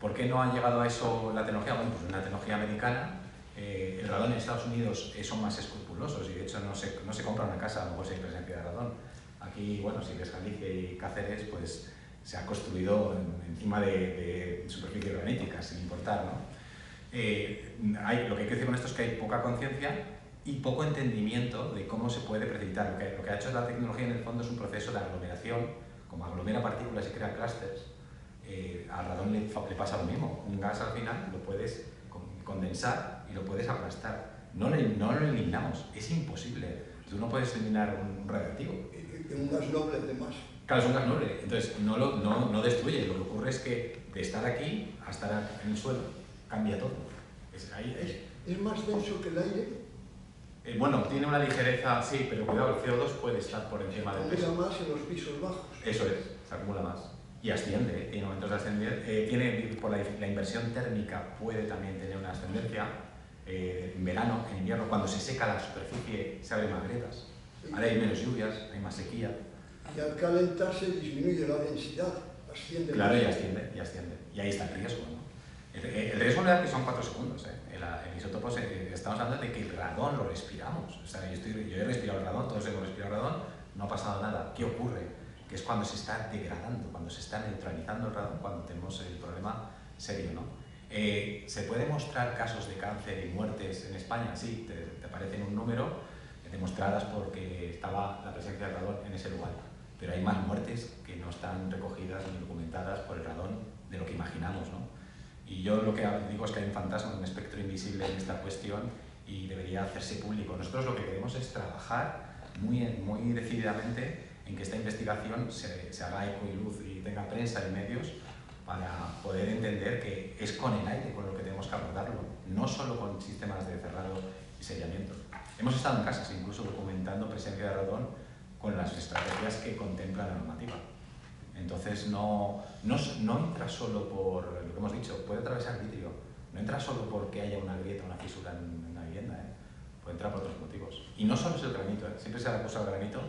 ¿Por qué no ha llegado a eso la tecnología? Bueno, pues una tecnología americana. El radón en Estados Unidos son más escrupulosos y de hecho no se compra una casa a lo mejor si hay presencia de radón. Aquí, bueno, si ves Galicia y Cáceres, pues se ha construido encima de superficie granítica, sin importar, ¿no? Lo que hay que decir con esto es que hay poca conciencia y poco entendimiento de cómo se puede precipitar. Lo que ha hecho la tecnología en el fondo es un proceso de aglomeración, como aglomera partículas y crea clústeres. Al radón le pasa lo mismo. Un gas al final lo puedes, con condensar y lo puedes aplastar. No lo eliminamos, es imposible. Tú no puedes eliminar un radiactivo. Un gas noble, además. Claro, es un gas noble, entonces no destruye. Lo que ocurre es que de estar aquí a estar en el suelo cambia todo. ¿Es más denso que el aire? Bueno, tiene una ligereza, sí, pero cuidado, el CO2 puede estar por encima del peso. Acumula más en los pisos bajos. Eso es, se acumula más. Y asciende, tiene momentos de ascender. Por la inversión térmica puede también tener una ascendencia. En verano, en invierno, cuando se seca la superficie, se abren más grietas. Ahora hay menos lluvias, hay más sequía. Y al calentarse disminuye la densidad, asciende. Claro, y asciende. Y ahí está el riesgo, ¿no? El riesgo real que son 4 segundos. El isótopo, estamos hablando de que el radón lo respiramos. O sea, yo he respirado el radón, todos hemos respirado el radón, no ha pasado nada. ¿Qué ocurre? Que es cuando se está degradando, cuando se está neutralizando el radón, cuando tenemos el problema serio, ¿no? ¿Se puede mostrar casos de cáncer y muertes en España? Sí, te aparecen un número demostradas porque estaba la presencia del radón en ese lugar. Pero hay más muertes que no están recogidas ni documentadas por el radón de lo que imaginamos, ¿no? Y yo lo que digo es que hay un fantasma, un espectro invisible en esta cuestión y debería hacerse público. Nosotros lo que queremos es trabajar muy decididamente en que esta investigación se haga eco y luz y tenga prensa y medios para poder entender que es con el aire con lo que tenemos que abordarlo, no solo con sistemas de cerrado y sellamiento. Hemos estado en casas incluso documentando presencia de radón con las estrategias que contempla la normativa. Entonces no entra solo por lo que hemos dicho, puede atravesar vidrio, no entra solo porque haya una grieta, una fisura en una vivienda, puede entrar por otros motivos. Y no solo es el granito, siempre se ha acusado el granito,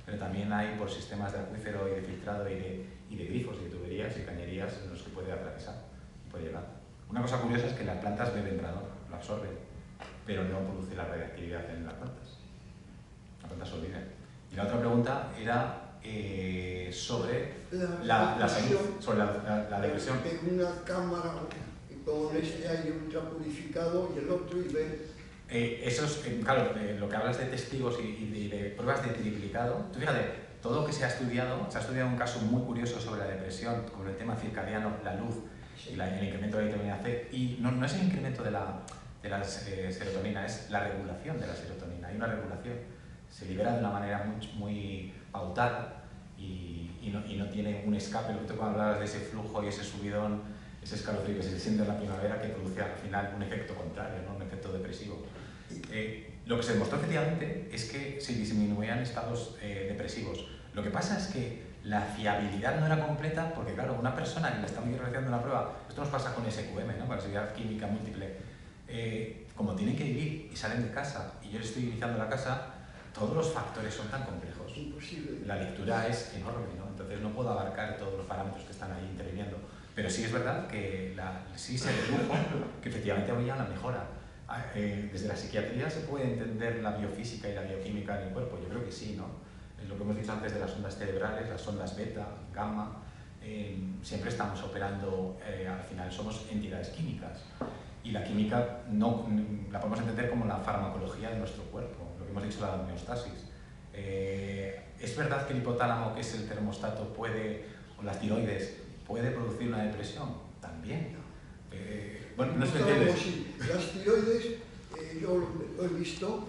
pero también hay por sistemas de acuífero y de filtrado y de grifos y de tuberías y cañerías en los que puede atravesar y puede llegar. Una cosa curiosa es que las plantas beben radón, lo absorben, pero no produce la radiactividad en las plantas. Las plantas se olvidan. Y la otra pregunta era sobre la salud, sobre la depresión. En una cámara con este aire ultrapurificado y el otro y ver. Eso es, claro, lo que hablas de testigos y de pruebas de triplicado. Tú fíjate, todo lo que se ha estudiado un caso muy curioso sobre la depresión con el tema circadiano, la luz y el incremento de la vitamina C. Y no es el incremento de la serotonina, es la regulación de la serotonina. Hay una regulación, se libera de una manera muy pautada y no tiene un escape. Lo que tú hablabas de ese flujo y ese subidón, ese escalofrío que se siente en la primavera que produce al final un efecto contrario, ¿no? Un efecto depresivo. Lo que se demostró efectivamente es que se disminuían estados depresivos. Lo que pasa es que la fiabilidad no era completa porque, claro, una persona que le está realizando una prueba, esto nos pasa con SQM, ¿no? Con la actividad química múltiple, como tienen que vivir y salen de casa y yo les estoy iniciando la casa, todos los factores son tan complejos. Imposible. La lectura es enorme, ¿no? Entonces no puedo abarcar todos los parámetros que están ahí interviniendo. Pero sí es verdad que sí se dedujo que efectivamente había una mejora. Desde la psiquiatría se puede entender la biofísica y la bioquímica en el cuerpo. Yo creo que sí, ¿no? Lo que hemos dicho antes de las ondas cerebrales, las ondas beta, gamma, siempre estamos operando, al final somos entidades químicas. Y la química la podemos entender como la farmacología de nuestro cuerpo, lo que hemos dicho, la homeostasis. Es verdad que el hipotálamo, que es el termostato, o las tiroides, puede producir una depresión, también. Bueno, no se entiende. Sí. Las tiroides, yo lo he visto,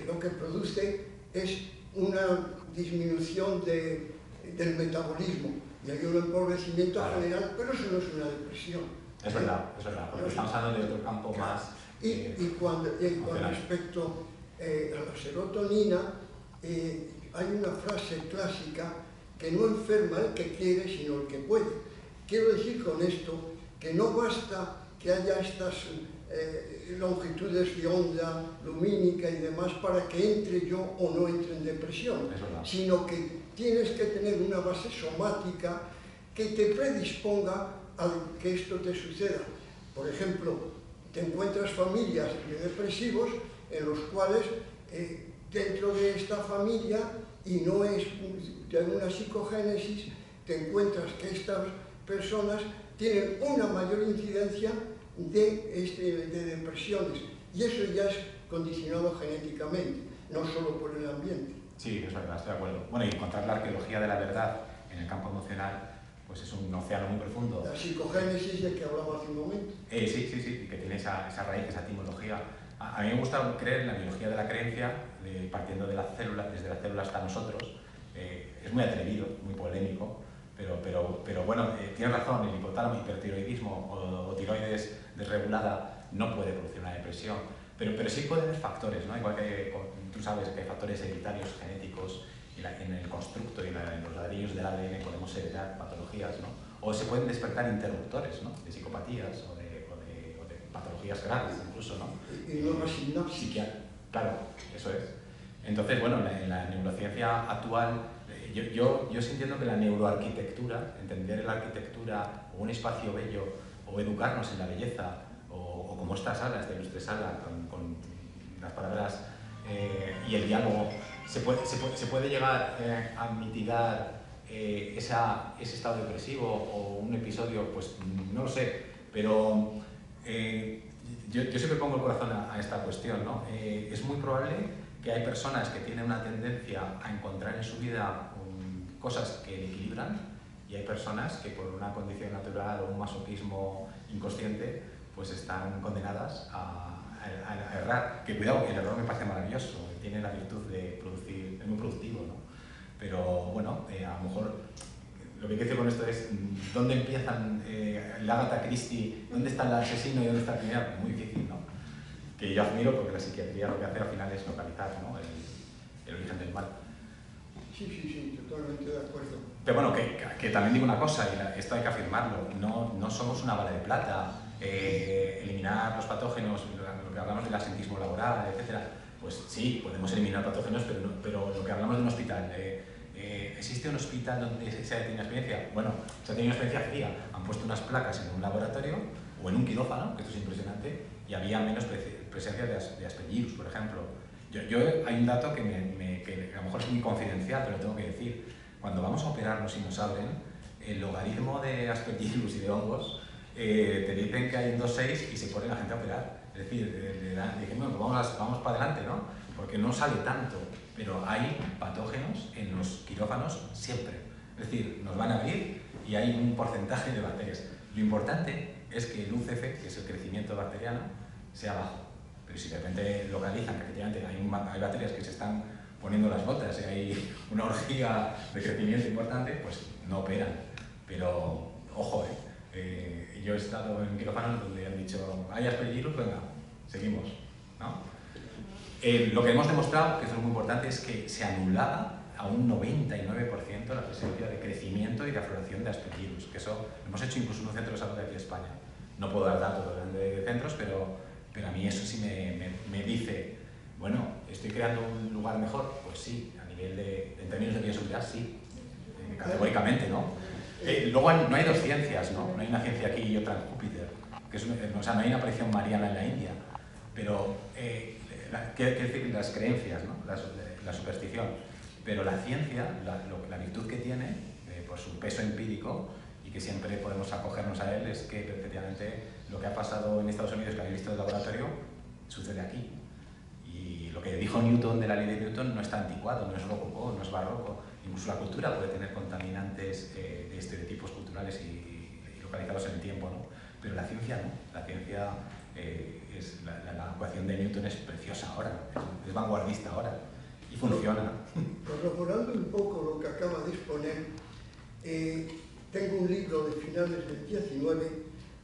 lo que produce es una disminución del metabolismo y hay un empobrecimiento general, pero eso no es una depresión. Es verdad, porque estamos hablando de otro campo más. Y con respecto a la serotonina, hay una frase clásica que no enferma el que quiere, sino el que puede. Quiero decir con esto que no basta que haya estas longitudes de onda lumínica y demás para que entre yo o no entre en depresión, sino que tienes que tener una base somática que te predisponga a que esto te suceda. Por ejemplo, te encuentras familias de depresivos en los cuales dentro de esta familia, y no es de una psicogénesis, te encuentras que estas personas tienen una mayor incidencia de depresiones, y eso ya es condicionado genéticamente, no solo por el ambiente. Sí, es verdad, estoy de acuerdo. Bueno, y encontrar la arqueología de la verdad en el campo emocional pues es un océano muy profundo. La psicogénesis de que hablaba hace un momento. Sí, que tiene esa raíz, esa etimología. A mí me gusta creer en la biología de la creencia, partiendo de las células, desde la célula hasta nosotros. Es muy atrevido, muy polémico, pero bueno, tienes razón, el hipotálamo, hipertiroidismo o tiroides desregulada no puede producir una depresión, pero sí puede haber factores, ¿no? Igual que tú sabes que hay factores hereditarios, genéticos, en el constructo y en los ladrillos del ADN podemos heredar patologías, ¿no? O se pueden despertar interruptores, ¿no? De psicopatías o de patologías graves incluso, ¿no? Y nuevas sinapsis. Claro, eso es. Entonces, bueno, en la neurociencia actual, yo sí entiendo que la neuroarquitectura, entender la arquitectura o un espacio bello, o educarnos en la belleza, o como esta sala, esta ilustre sala, con las palabras y el diálogo, se puede llegar a mitigar ese estado depresivo o un episodio, pues no lo sé, pero yo siempre pongo el corazón a esta cuestión, ¿no? Es muy probable que hay personas que tienen una tendencia a encontrar en su vida cosas que le equilibran, y hay personas que por una condición natural o un masoquismo inconsciente pues están condenadas a errar. Que cuidado, el error me parece maravilloso, tiene la virtud de producir, es muy productivo, ¿no? Pero bueno, a lo mejor lo que hay que decir con esto es ¿dónde empiezan el Agatha Christie? ¿Dónde está el asesino y dónde está el criminal? Muy difícil, ¿no? Que yo admiro, porque la psiquiatría lo que hace al final es localizar, ¿no? el origen del mal. Sí, totalmente de acuerdo. Pero bueno, que también digo una cosa, y esto hay que afirmarlo, no somos una bala de plata. Eliminar los patógenos, lo que hablamos del asentismo laboral, etc. Pues sí, podemos eliminar patógenos, pero lo que hablamos de un hospital, ¿existe un hospital donde se ha tenido experiencia? Bueno, se ha tenido experiencia fría. Han puesto unas placas en un laboratorio o en un quirófano, que esto es impresionante, y había menos presencia de Aspergillus, por ejemplo. Hay un dato que a lo mejor es muy confidencial, pero lo tengo que decir. Cuando vamos a operarnos y nos abren, el logaritmo de Aspergillus y de hongos te dicen que hay en 2,6 y se pone la gente a operar. Es decir, dijimos, vamos para adelante, ¿no? Porque no sale tanto, pero hay patógenos en los quirófanos siempre. Es decir, nos van a abrir y hay un porcentaje de bacterias. Lo importante es que el UCF, que es el crecimiento bacteriano, sea bajo. Pero si de repente localizan que efectivamente hay bacterias que se están poniendo las botas y hay una orgía de crecimiento importante, pues no operan. Pero, ojo, yo he estado en quirófanos donde han dicho, hay Aspergillus, venga, seguimos, ¿no? Lo que hemos demostrado, que es muy importante, es que se anulaba a un 99% la presencia de crecimiento y de afloración de Aspergillus, que eso lo hemos hecho incluso en un centro de salud de aquí de España. No puedo dar datos de centros, pero a mí eso sí me dice, bueno, ¿estoy creando un lugar mejor? Pues sí, en términos de bioseguridad, sí, categóricamente, ¿no? Luego no hay dos ciencias, ¿no? No hay una ciencia aquí y otra en Júpiter, o sea, no hay una aparición mariana en la India, pero quiero decir las creencias, ¿no? La superstición, pero la ciencia, la virtud que tiene, por su peso empírico, y que siempre podemos acogernos a él, es que efectivamente lo que ha pasado en Estados Unidos, que habéis visto en el laboratorio, sucede aquí. Y lo que dijo Newton de la ley de Newton no está anticuado, no es rococó, no es barroco. Incluso la cultura puede tener contaminantes de estereotipos culturales y localizados en el tiempo, ¿no? Pero la ciencia no. La ciencia, la ecuación de Newton es preciosa ahora, es vanguardista ahora y funciona. Corroborando un poco lo que acaba de exponer, tengo un libro de finales del 19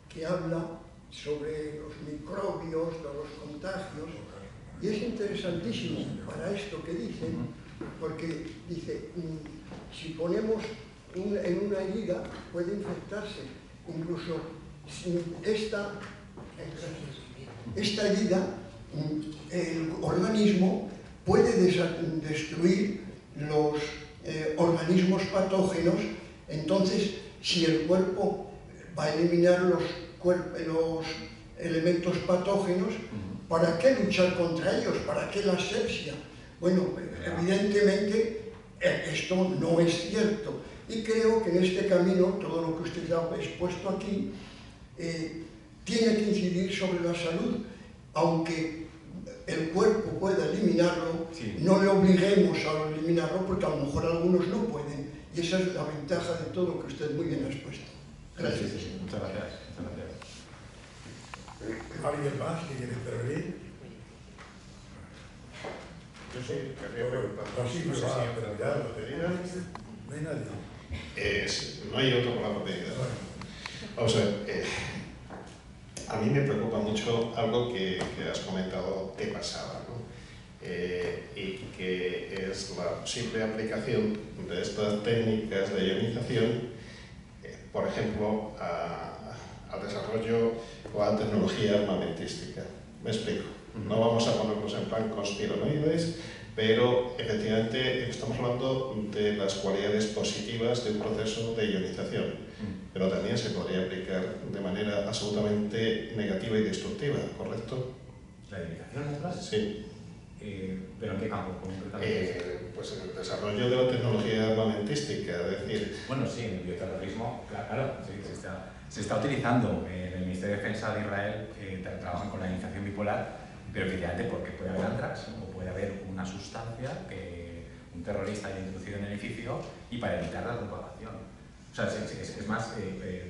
que habla sobre los microbios, de los contagios, y es interesantísimo para esto que dicen, porque dice, si ponemos en una herida puede infectarse, incluso esta herida, el organismo puede destruir los organismos patógenos. Entonces, si el cuerpo va a eliminar los elementos patógenos, ¿para qué luchar contra ellos? ¿Para qué la asepsia? Bueno, evidentemente esto no es cierto. Y creo que en este camino, todo lo que usted ha expuesto aquí, tiene que incidir sobre la salud. Aunque el cuerpo pueda eliminarlo, sí, no le obliguemos a eliminarlo, porque a lo mejor algunos no pueden. Y esa es la ventaja de todo que usted muy bien ha expuesto. Gracias. Sí, sí, muchas gracias. Muchas gracias. ¿Alguien más que quiere intervenir? Yo sí, querría preguntar. Así No me sé va si a preguntar. la batería. No hay nadie. No hay otro con la batería. Vamos a ver. A mí me preocupa mucho algo que has comentado de pasada, ¿no? Y que es la posible aplicación de estas técnicas de ionización, por ejemplo, al desarrollo o a tecnología armamentística. Me explico. No vamos a ponernos en plan conspiranoides, pero efectivamente estamos hablando de las cualidades positivas de un proceso de ionización, pero también se podría aplicar de manera absolutamente negativa y destructiva, ¿correcto? ¿La ionización natural? Sí. ¿Pero en qué campo concretamente? Pues en el desarrollo de la tecnología armamentística, es decir... Bueno, sí, en el bioterrorismo, claro, sí, se está utilizando. En el Ministerio de Defensa de Israel trabajan con la ionización bipolar, pero efectivamente porque puede haber anthrax, ¿no? O puede haber una sustancia que un terrorista haya introducido en el edificio y para evitar la propagación. O sea, es más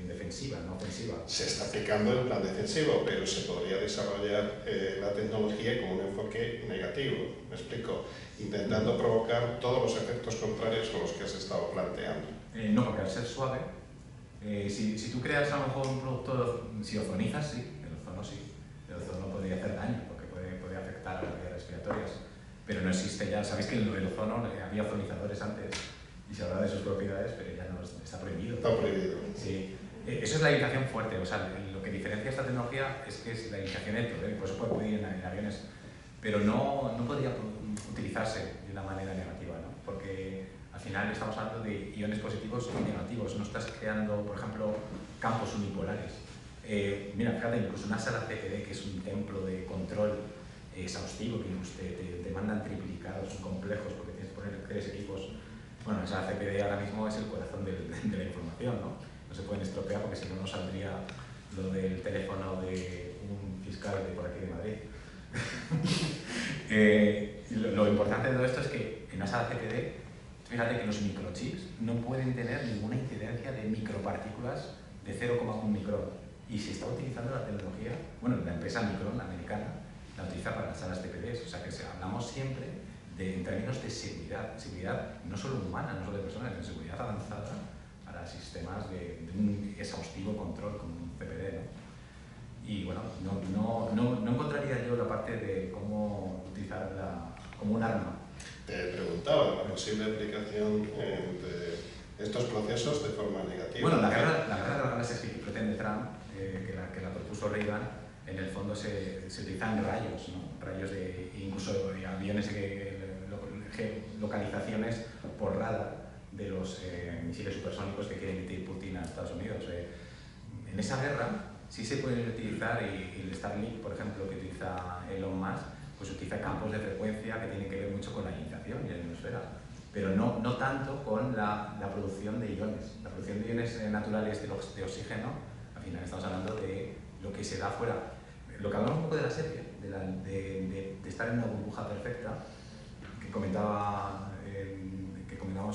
defensiva, no ofensiva. Se está aplicando en plan defensivo, pero se podría desarrollar la tecnología con un enfoque negativo, me explico, intentando provocar todos los efectos contrarios a los que has estado planteando. No, porque al ser suave, si tú creas a lo mejor un producto, si ozonizas, sí, el ozono sí, el ozono podría hacer daño, porque puede afectar a las vías respiratorias, pero no existe ya, sabéis que el ozono, había ozonizadores antes, y se habla de sus propiedades, pero ya no está prohibido. Está prohibido. Sí. Eso es la ionización fuerte, o sea, lo que diferencia esta tecnología es que es la ionización electro, por eso puede ir en aviones, pero no podría utilizarse de una manera negativa, ¿no? Porque al final estamos hablando de iones positivos y negativos, no estás creando, por ejemplo, campos unipolares. Mira, fíjate, incluso una sala CPD, que es un templo de control exhaustivo, que incluso te mandan triplicados, son complejos, porque tienes que poner 3 equipos. Bueno, esa CPD ahora mismo es el corazón de la información, ¿no? No se pueden estropear porque si no, no saldría lo del teléfono de un fiscal de por aquí de Madrid. Lo importante de todo esto es que en esa CPD, fíjate que los microchips no pueden tener ninguna incidencia de micropartículas de 0,1 micrón. Y se está utilizando la tecnología, bueno, la empresa Micron, la americana, la utiliza para las salas TPD, o sea que hablamos siempre en términos de seguridad no solo humana, no solo de personas, sino seguridad avanzada para sistemas de un exhaustivo control como un CPD, ¿no? Y bueno, no encontraría yo la parte de cómo utilizarla como un arma. Te preguntaba la posible aplicación de estos procesos de forma negativa. Bueno, la guerra de las galaxias que pretende Trump, que la propuso Reagan, en el fondo se utilizan rayos, ¿no? Rayos de incluso aviones, localizaciones por radar de los misiles supersónicos que quiere emitir Putin a Estados Unidos. En esa guerra sí se pueden utilizar, y el Starlink, por ejemplo, que utiliza Elon Musk, pues utiliza campos de frecuencia que tienen que ver mucho con la ionización y la ionosfera, pero no tanto con la producción de iones. La producción de iones naturales de oxígeno, al final estamos hablando de lo que se da fuera. Lo que hablamos un poco de la serie, de estar en una burbuja perfecta, que comentábamos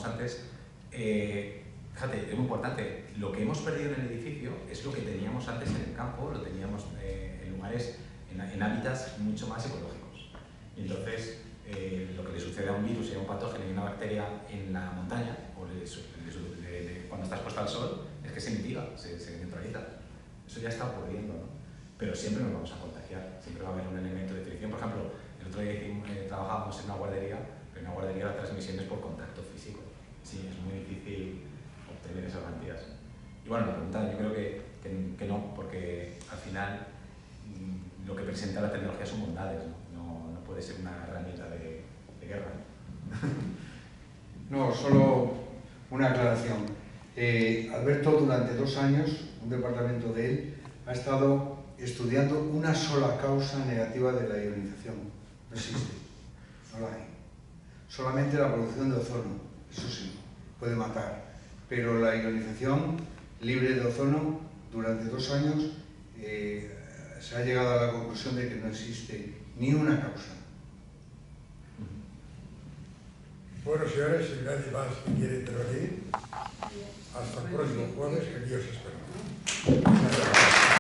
antes, fíjate, es muy importante. Lo que hemos perdido en el edificio es lo que teníamos antes en el campo, lo teníamos en lugares, en hábitats mucho más ecológicos. Y entonces, lo que le sucede a un virus y a un patógeno y una bacteria en la montaña, o cuando está expuesta al sol, es que se mitiga, se neutraliza. Eso ya está ocurriendo, ¿no? Pero siempre nos vamos a contagiar, siempre va a haber un elemento de fricción. Por ejemplo, el otro día trabajábamos en una guardería, pero en una guardería la transmisión es por contacto físico. Sí, es muy difícil obtener esas garantías. Y bueno, la pregunta yo creo que no, porque al final lo que presenta la tecnología son bondades, no puede ser una herramienta de guerra. No, solo una aclaración. Alberto, durante 2 años, un departamento de él ha estado estudiando una sola causa negativa de la ionización. No existe, no la hay. Solamente la producción de ozono, eso sí, puede matar. Pero la ionización libre de ozono, durante 2 años, se ha llegado a la conclusión de que no existe ni una causa. Bueno, señores, si nadie más quiere intervenir, hasta el próximo jueves, que Dios espera.